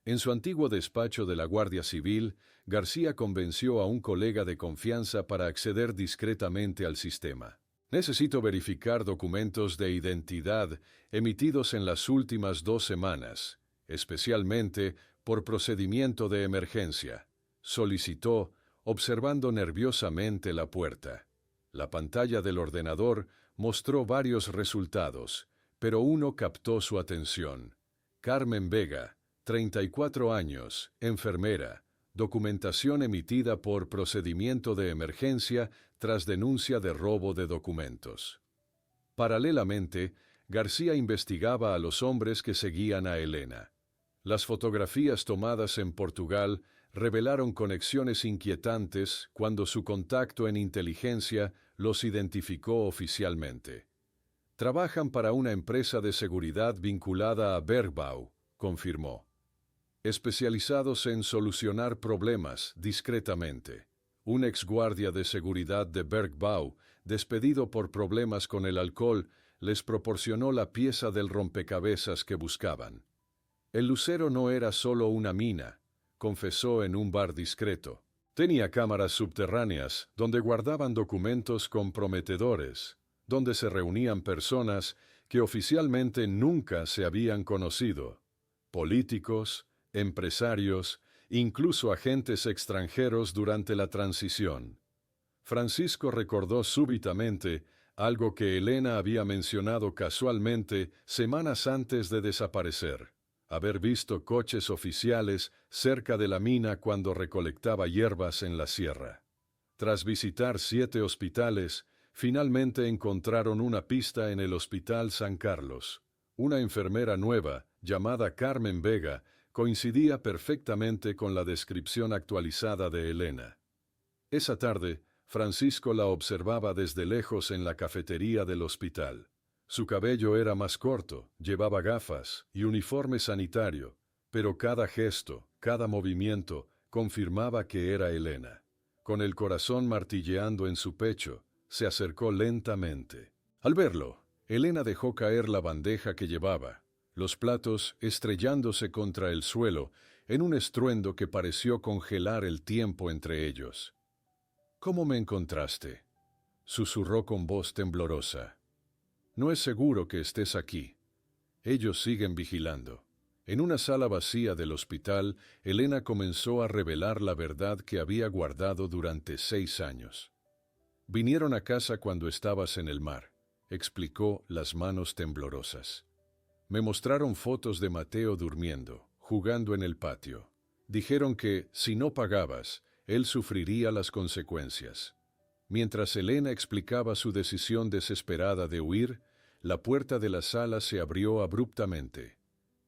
En su antiguo despacho de la Guardia Civil, García convenció a un colega de confianza para acceder discretamente al sistema. Necesito verificar documentos de identidad emitidos en las últimas 2 semanas, especialmente por procedimiento de emergencia, solicitó, observando nerviosamente la puerta. La pantalla del ordenador mostró varios resultados, pero uno captó su atención. Carmen Vega, 34 años, enfermera, documentación emitida por procedimiento de emergencia tras denuncia de robo de documentos. Paralelamente, García investigaba a los hombres que seguían a Elena. Las fotografías tomadas en Portugal revelaron conexiones inquietantes cuando su contacto en inteligencia los identificó oficialmente. Trabajan para una empresa de seguridad vinculada a Bergbau, confirmó. Especializados en solucionar problemas discretamente. Un exguardia de seguridad de Bergbau, despedido por problemas con el alcohol, les proporcionó la pieza del rompecabezas que buscaban. El lucero no era solo una mina, confesó en un bar discreto. Tenía cámaras subterráneas donde guardaban documentos comprometedores, donde se reunían personas que oficialmente nunca se habían conocido. Políticos, empresarios, incluso agentes extranjeros durante la transición. Francisco recordó súbitamente algo que Elena había mencionado casualmente semanas antes de desaparecer. Haber visto coches oficiales cerca de la mina cuando recolectaba hierbas en la sierra. Tras visitar 7 hospitales, finalmente encontraron una pista en el Hospital San Carlos. Una enfermera nueva, llamada Carmen Vega, coincidía perfectamente con la descripción actualizada de Elena. Esa tarde, Francisco la observaba desde lejos en la cafetería del hospital. Su cabello era más corto, llevaba gafas y uniforme sanitario, pero cada gesto, cada movimiento, confirmaba que era Elena. Con el corazón martilleando en su pecho, se acercó lentamente. Al verlo, Elena dejó caer la bandeja que llevaba, los platos estrellándose contra el suelo en un estruendo que pareció congelar el tiempo entre ellos. «¿Cómo me encontraste?», susurró con voz temblorosa. «No es seguro que estés aquí. Ellos siguen vigilando». En una sala vacía del hospital, Elena comenzó a revelar la verdad que había guardado durante 6 años. «Vinieron a casa cuando estabas en el mar», explicó, las manos temblorosas. «Me mostraron fotos de Mateo durmiendo, jugando en el patio. Dijeron que, si no pagabas, él sufriría las consecuencias». Mientras Elena explicaba su decisión desesperada de huir, la puerta de la sala se abrió abruptamente.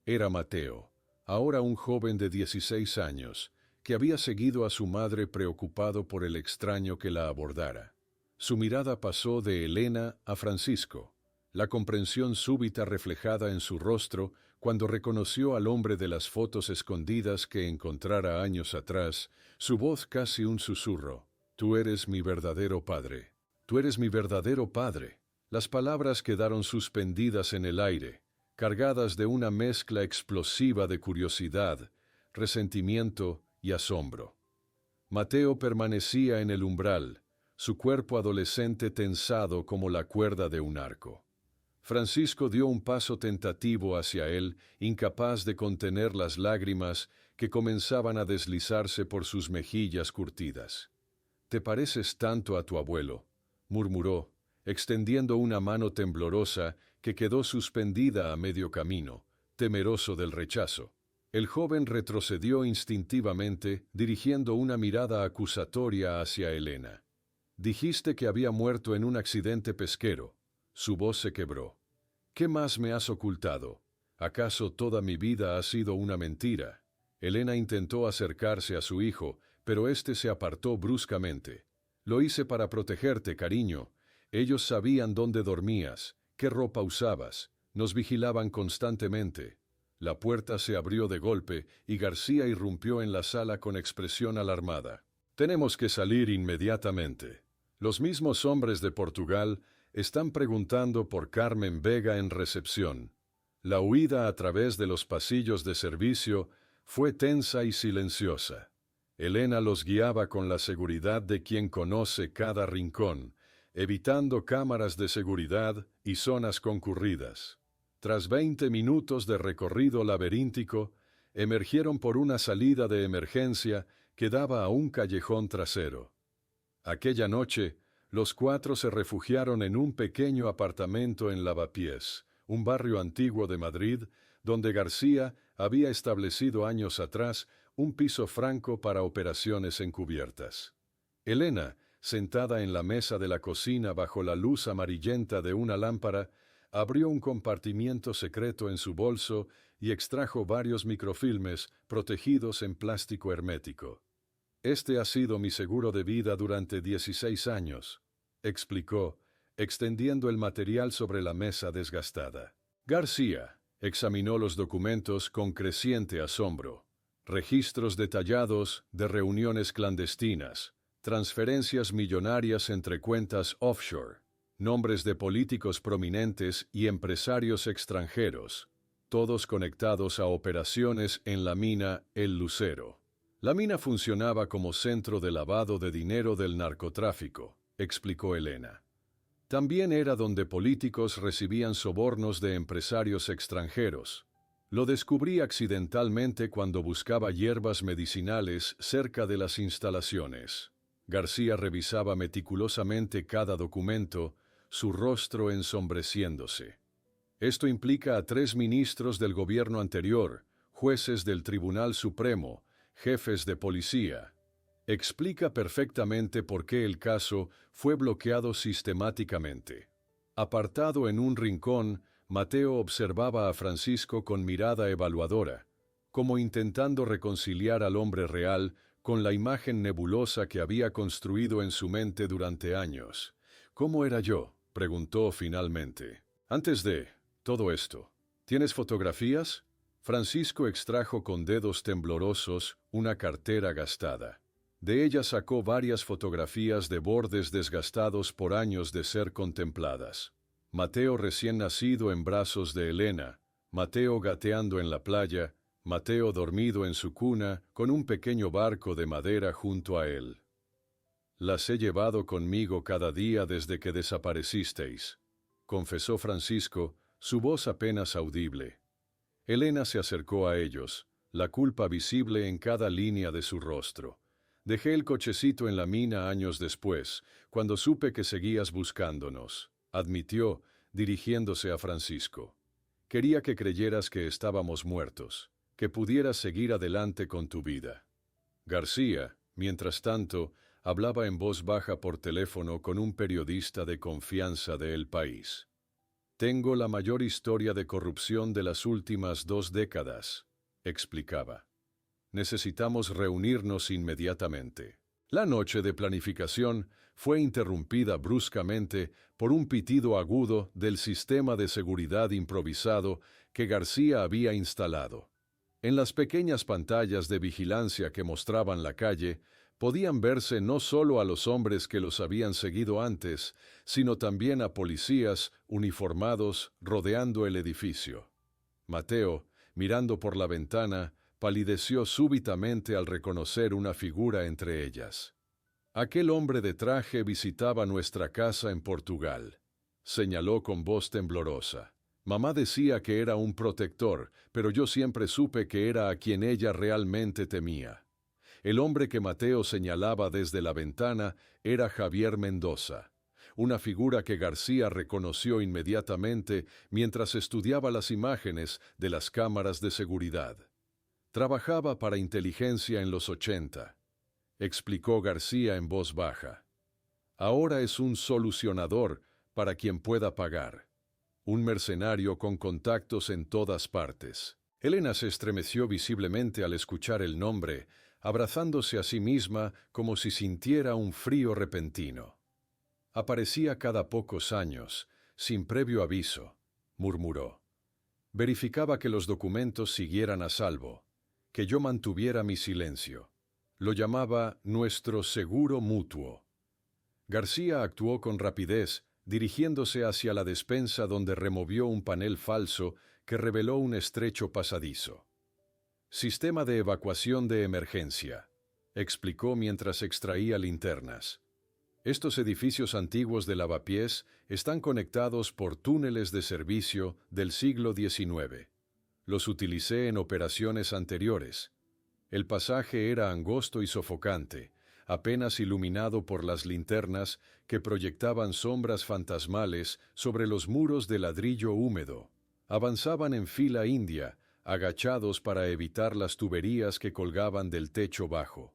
Era Mateo, ahora un joven de 16 años, que había seguido a su madre preocupado por el extraño que la abordara. Su mirada pasó de Elena a Francisco, la comprensión súbita reflejada en su rostro cuando reconoció al hombre de las fotos escondidas que encontrara años atrás, su voz casi un susurro. «Tú eres mi verdadero padre. Tú eres mi verdadero padre». Las palabras quedaron suspendidas en el aire, cargadas de una mezcla explosiva de curiosidad, resentimiento y asombro. Mateo permanecía en el umbral, su cuerpo adolescente tensado como la cuerda de un arco. Francisco dio un paso tentativo hacia él, incapaz de contener las lágrimas que comenzaban a deslizarse por sus mejillas curtidas. «Te pareces tanto a tu abuelo», murmuró, extendiendo una mano temblorosa que quedó suspendida a medio camino, temeroso del rechazo. El joven retrocedió instintivamente, dirigiendo una mirada acusatoria hacia Elena. «Dijiste que había muerto en un accidente pesquero». Su voz se quebró. «¿Qué más me has ocultado? ¿Acaso toda mi vida ha sido una mentira?» Elena intentó acercarse a su hijo, pero éste se apartó bruscamente. Lo hice para protegerte, cariño. Ellos sabían dónde dormías, qué ropa usabas, nos vigilaban constantemente. La puerta se abrió de golpe y García irrumpió en la sala con expresión alarmada. Tenemos que salir inmediatamente. Los mismos hombres de Portugal están preguntando por Carmen Vega en recepción. La huida a través de los pasillos de servicio fue tensa y silenciosa. Elena los guiaba con la seguridad de quien conoce cada rincón, evitando cámaras de seguridad y zonas concurridas. Tras 20 minutos de recorrido laberíntico, emergieron por una salida de emergencia que daba a un callejón trasero. Aquella noche, los cuatro se refugiaron en un pequeño apartamento en Lavapiés, un barrio antiguo de Madrid, donde García había establecido años atrás un piso franco para operaciones encubiertas. Elena, sentada en la mesa de la cocina bajo la luz amarillenta de una lámpara, abrió un compartimiento secreto en su bolso y extrajo varios microfilmes protegidos en plástico hermético. «Este ha sido mi seguro de vida durante 16 años», explicó, extendiendo el material sobre la mesa desgastada. García examinó los documentos con creciente asombro. Registros detallados de reuniones clandestinas, transferencias millonarias entre cuentas offshore, nombres de políticos prominentes y empresarios extranjeros, todos conectados a operaciones en la mina El Lucero. La mina funcionaba como centro de lavado de dinero del narcotráfico, explicó Elena. También era donde políticos recibían sobornos de empresarios extranjeros. Lo descubrí accidentalmente cuando buscaba hierbas medicinales cerca de las instalaciones. García revisaba meticulosamente cada documento, su rostro ensombreciéndose. Esto implica a 3 ministros del gobierno anterior, jueces del Tribunal Supremo, jefes de policía. Explica perfectamente por qué el caso fue bloqueado sistemáticamente. Apartado en un rincón, Mateo observaba a Francisco con mirada evaluadora, como intentando reconciliar al hombre real con la imagen nebulosa que había construido en su mente durante años. «¿Cómo era yo?», preguntó finalmente. «Antes de todo esto, ¿tienes fotografías?». Francisco extrajo con dedos temblorosos una cartera gastada. De ella sacó varias fotografías de bordes desgastados por años de ser contempladas. Mateo recién nacido en brazos de Elena, Mateo gateando en la playa, Mateo dormido en su cuna con un pequeño barco de madera junto a él. «Las he llevado conmigo cada día desde que desaparecisteis», confesó Francisco, su voz apenas audible. Elena se acercó a ellos, la culpa visible en cada línea de su rostro. «Dejé el cochecito en la mina años después, cuando supe que seguías buscándonos», admitió, dirigiéndose a Francisco. «Quería que creyeras que estábamos muertos, que pudieras seguir adelante con tu vida». García, mientras tanto, hablaba en voz baja por teléfono con un periodista de confianza de El País. «Tengo la mayor historia de corrupción de las últimas 2 décadas», explicaba. «Necesitamos reunirnos inmediatamente». La noche de planificación fue interrumpida bruscamente por un pitido agudo del sistema de seguridad improvisado que García había instalado. En las pequeñas pantallas de vigilancia que mostraban la calle, podían verse no solo a los hombres que los habían seguido antes, sino también a policías uniformados rodeando el edificio. Mateo, mirando por la ventana, palideció súbitamente al reconocer una figura entre ellas. «Aquel hombre de traje visitaba nuestra casa en Portugal», señaló con voz temblorosa. «Mamá decía que era un protector, pero yo siempre supe que era a quien ella realmente temía». El hombre que Mateo señalaba desde la ventana era Javier Mendoza, una figura que García reconoció inmediatamente mientras estudiaba las imágenes de las cámaras de seguridad. «Trabajaba para inteligencia en los 80», explicó García en voz baja. «Ahora es un solucionador para quien pueda pagar. Un mercenario con contactos en todas partes». Elena se estremeció visiblemente al escuchar el nombre, abrazándose a sí misma como si sintiera un frío repentino. Aparecía cada pocos años, sin previo aviso, murmuró. Verificaba que los documentos siguieran a salvo, que yo mantuviera mi silencio. Lo llamaba nuestro seguro mutuo. García actuó con rapidez, dirigiéndose hacia la despensa donde removió un panel falso que reveló un estrecho pasadizo. Sistema de evacuación de emergencia, explicó mientras extraía linternas. Estos edificios antiguos de lavapiés están conectados por túneles de servicio del siglo XIX. Los utilicé en operaciones anteriores. El pasaje era angosto y sofocante, apenas iluminado por las linternas que proyectaban sombras fantasmales sobre los muros de ladrillo húmedo. Avanzaban en fila india, agachados para evitar las tuberías que colgaban del techo bajo.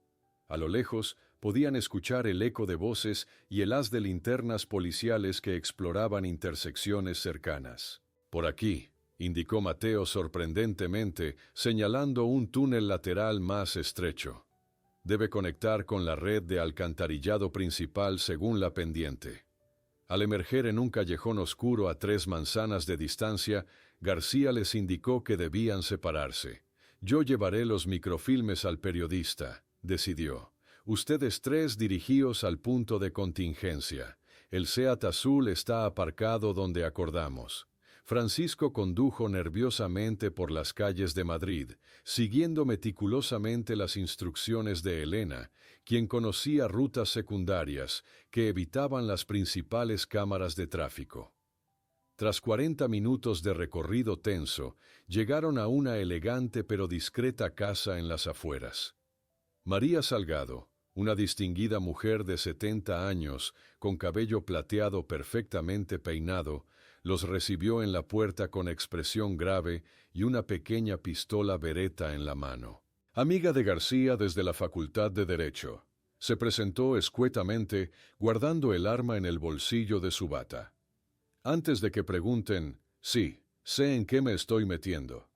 A lo lejos, podían escuchar el eco de voces y el haz de linternas policiales que exploraban intersecciones cercanas. Por aquí, indicó Mateo sorprendentemente, señalando un túnel lateral más estrecho. Debe conectar con la red de alcantarillado principal según la pendiente. Al emerger en un callejón oscuro a 3 manzanas de distancia, García les indicó que debían separarse. Yo llevaré los microfilmes al periodista, decidió. Ustedes 3 dirigíos al punto de contingencia. El Seat azul está aparcado donde acordamos. Francisco condujo nerviosamente por las calles de Madrid, siguiendo meticulosamente las instrucciones de Elena, quien conocía rutas secundarias que evitaban las principales cámaras de tráfico. Tras 40 minutos de recorrido tenso, llegaron a una elegante pero discreta casa en las afueras. María Salgado, una distinguida mujer de 70 años, con cabello plateado perfectamente peinado, los recibió en la puerta con expresión grave y una pequeña pistola Beretta en la mano. Amiga de García desde la Facultad de Derecho, se presentó escuetamente, guardando el arma en el bolsillo de su bata. Antes de que pregunten, sí, sé en qué me estoy metiendo.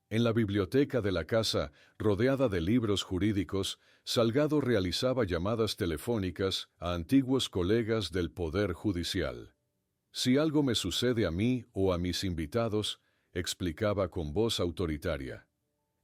En la biblioteca de la casa, rodeada de libros jurídicos, Salgado realizaba llamadas telefónicas a antiguos colegas del Poder Judicial. Si algo me sucede a mí o a mis invitados, explicaba con voz autoritaria,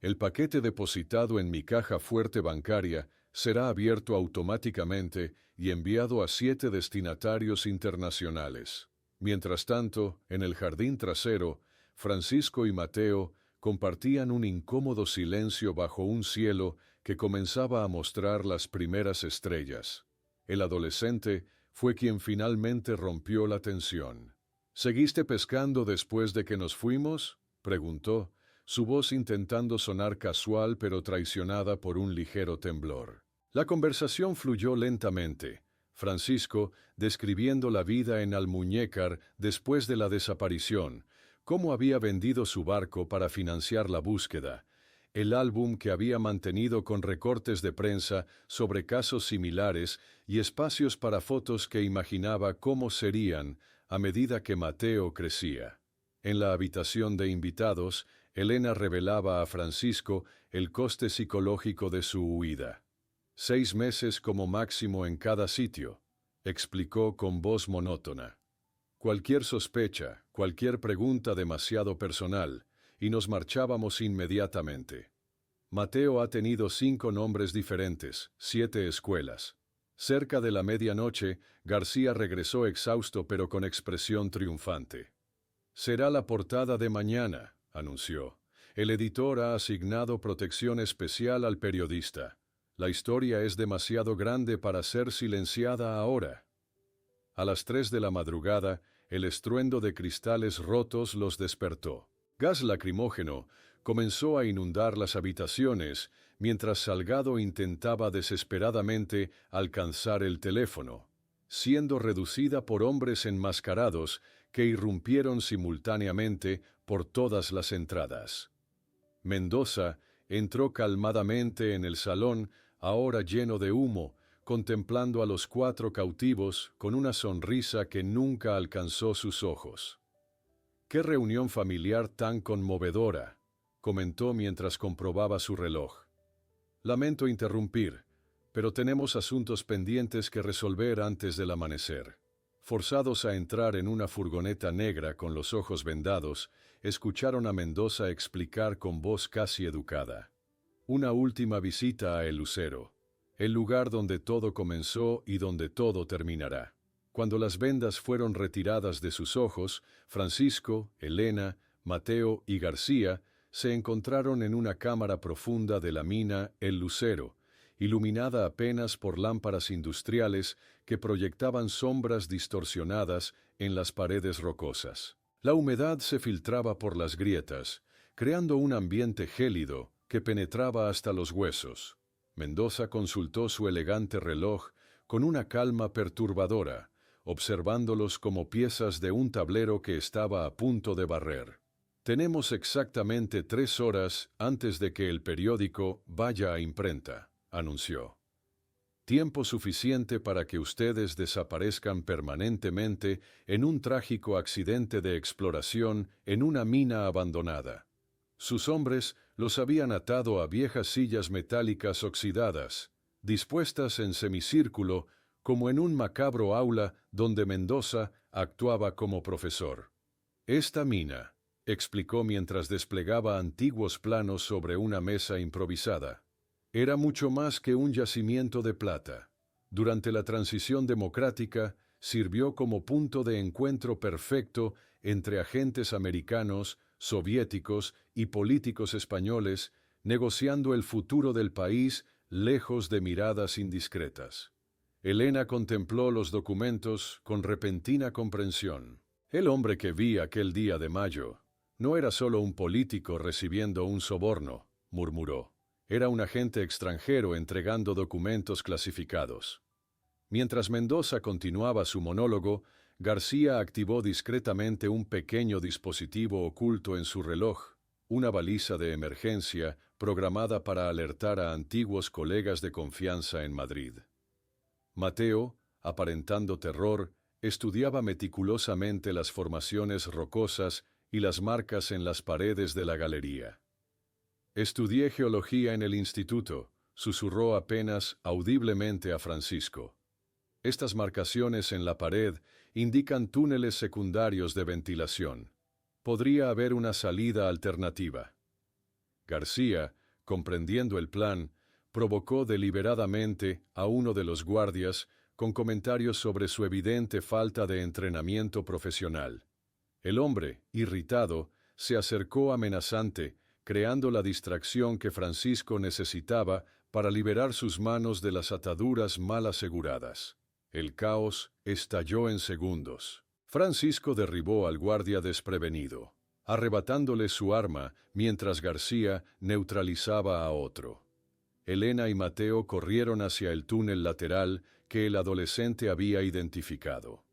el paquete depositado en mi caja fuerte bancaria será abierto automáticamente y enviado a 7 destinatarios internacionales. Mientras tanto, en el jardín trasero, Francisco y Mateo compartían un incómodo silencio bajo un cielo que comenzaba a mostrar las primeras estrellas. El adolescente fue quien finalmente rompió la tensión. ¿Seguiste pescando después de que nos fuimos?, preguntó, su voz intentando sonar casual pero traicionada por un ligero temblor. La conversación fluyó lentamente, Francisco describiendo la vida en Almuñécar después de la desaparición, cómo había vendido su barco para financiar la búsqueda, el álbum que había mantenido con recortes de prensa sobre casos similares y espacios para fotos que imaginaba cómo serían a medida que Mateo crecía. En la habitación de invitados, Elena revelaba a Francisco el coste psicológico de su huida. 6 meses como máximo en cada sitio, explicó con voz monótona. Cualquier sospecha, cualquier pregunta demasiado personal, y nos marchábamos inmediatamente. Mateo ha tenido 5 nombres diferentes, 7 escuelas. Cerca de la medianoche, García regresó exhausto pero con expresión triunfante. Será la portada de mañana, anunció. El editor ha asignado protección especial al periodista. La historia es demasiado grande para ser silenciada ahora. A las 3 de la madrugada, el estruendo de cristales rotos los despertó. Gas lacrimógeno comenzó a inundar las habitaciones mientras Salgado intentaba desesperadamente alcanzar el teléfono, siendo reducida por hombres enmascarados que irrumpieron simultáneamente por todas las entradas. Mendoza entró calmadamente en el salón, ahora lleno de humo, contemplando a los 4 cautivos con una sonrisa que nunca alcanzó sus ojos. «¡Qué reunión familiar tan conmovedora!», comentó mientras comprobaba su reloj. Lamento interrumpir, pero tenemos asuntos pendientes que resolver antes del amanecer. Forzados a entrar en una furgoneta negra con los ojos vendados, escucharon a Mendoza explicar con voz casi educada. Una última visita a El Lucero, el lugar donde todo comenzó y donde todo terminará. Cuando las vendas fueron retiradas de sus ojos, Francisco, Elena, Mateo y García se encontraron en una cámara profunda de la mina El Lucero, iluminada apenas por lámparas industriales que proyectaban sombras distorsionadas en las paredes rocosas. La humedad se filtraba por las grietas, creando un ambiente gélido que penetraba hasta los huesos. Mendoza consultó su elegante reloj con una calma perturbadora, observándolos como piezas de un tablero que estaba a punto de barrer. Tenemos exactamente 3 horas antes de que el periódico vaya a imprenta, anunció. Tiempo suficiente para que ustedes desaparezcan permanentemente en un trágico accidente de exploración en una mina abandonada. Sus hombres los habían atado a viejas sillas metálicas oxidadas, dispuestas en semicírculo como en un macabro aula donde Mendoza actuaba como profesor. Esta mina, explicó mientras desplegaba antiguos planos sobre una mesa improvisada, era mucho más que un yacimiento de plata. Durante la transición democrática, sirvió como punto de encuentro perfecto entre agentes americanos, soviéticos y políticos españoles, negociando el futuro del país lejos de miradas indiscretas. Elena contempló los documentos con repentina comprensión. El hombre que vi aquel día de mayo no era solo un político recibiendo un soborno, murmuró. Era un agente extranjero entregando documentos clasificados. Mientras Mendoza continuaba su monólogo, García activó discretamente un pequeño dispositivo oculto en su reloj, una baliza de emergencia programada para alertar a antiguos colegas de confianza en Madrid. Mateo, aparentando terror, estudiaba meticulosamente las formaciones rocosas y las marcas en las paredes de la galería. Estudié geología en el instituto, susurró apenas audiblemente a Francisco. Estas marcaciones en la pared indican túneles secundarios de ventilación. Podría haber una salida alternativa. García, comprendiendo el plan, provocó deliberadamente a uno de los guardias con comentarios sobre su evidente falta de entrenamiento profesional. El hombre, irritado, se acercó amenazante, creando la distracción que Francisco necesitaba para liberar sus manos de las ataduras mal aseguradas. El caos estalló en segundos. Francisco derribó al guardia desprevenido, arrebatándole su arma mientras García neutralizaba a otro. Elena y Mateo corrieron hacia el túnel lateral que el adolescente había identificado.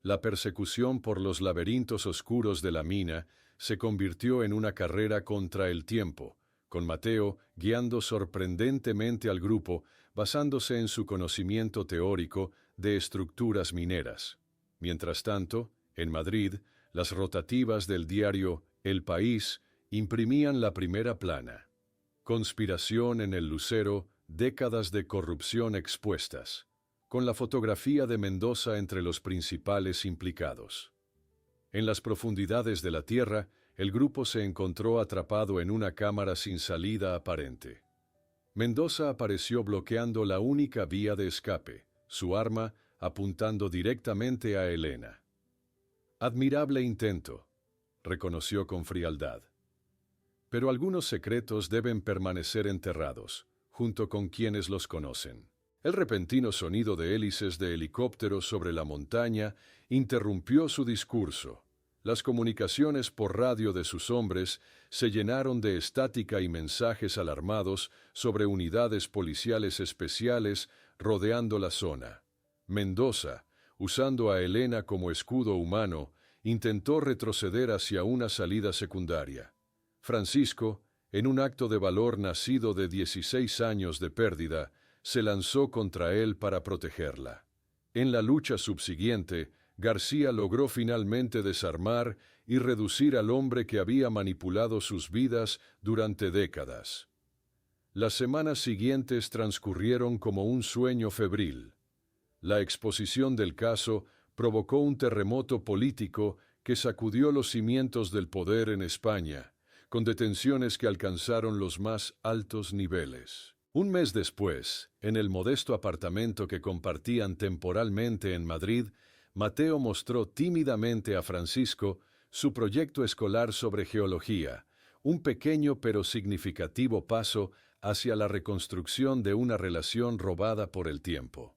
La persecución por los laberintos oscuros de la mina se convirtió en una carrera contra el tiempo, con Mateo guiando sorprendentemente al grupo basándose en su conocimiento teórico de estructuras mineras. Mientras tanto, en Madrid, las rotativas del diario El País imprimían la primera plana. Conspiración en El Lucero, décadas de corrupción expuestas, con la fotografía de Mendoza entre los principales implicados. En las profundidades de la tierra, el grupo se encontró atrapado en una cámara sin salida aparente. Mendoza apareció bloqueando la única vía de escape, su arma apuntando directamente a Elena. Admirable intento, reconoció con frialdad. Pero algunos secretos deben permanecer enterrados, junto con quienes los conocen. El repentino sonido de hélices de helicópteros sobre la montaña interrumpió su discurso. Las comunicaciones por radio de sus hombres se llenaron de estática y mensajes alarmados sobre unidades policiales especiales rodeando la zona. Mendoza, usando a Elena como escudo humano, intentó retroceder hacia una salida secundaria. Francisco, en un acto de valor nacido de 16 años de pérdida, se lanzó contra él para protegerla. En la lucha subsiguiente, García logró finalmente desarmar y reducir al hombre que había manipulado sus vidas durante décadas. Las semanas siguientes transcurrieron como un sueño febril. La exposición del caso provocó un terremoto político que sacudió los cimientos del poder en España, con detenciones que alcanzaron los más altos niveles. Un mes después, en el modesto apartamento que compartían temporalmente en Madrid, Mateo mostró tímidamente a Francisco su proyecto escolar sobre geología, un pequeño pero significativo paso hacia la reconstrucción de una relación robada por el tiempo.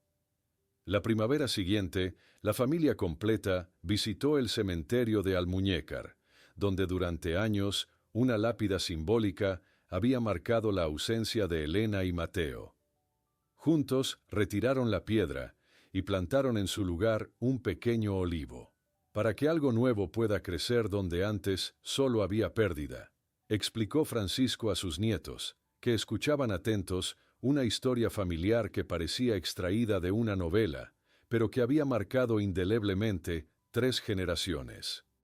La primavera siguiente, la familia completa visitó el cementerio de Almuñécar, donde durante años una lápida simbólica había marcado la ausencia de Elena y Mateo. Juntos retiraron la piedra y plantaron en su lugar un pequeño olivo. Para que algo nuevo pueda crecer donde antes solo había pérdida, explicó Francisco a sus nietos, que escuchaban atentos una historia familiar que parecía extraída de una novela, pero que había marcado indeleblemente 3 generaciones.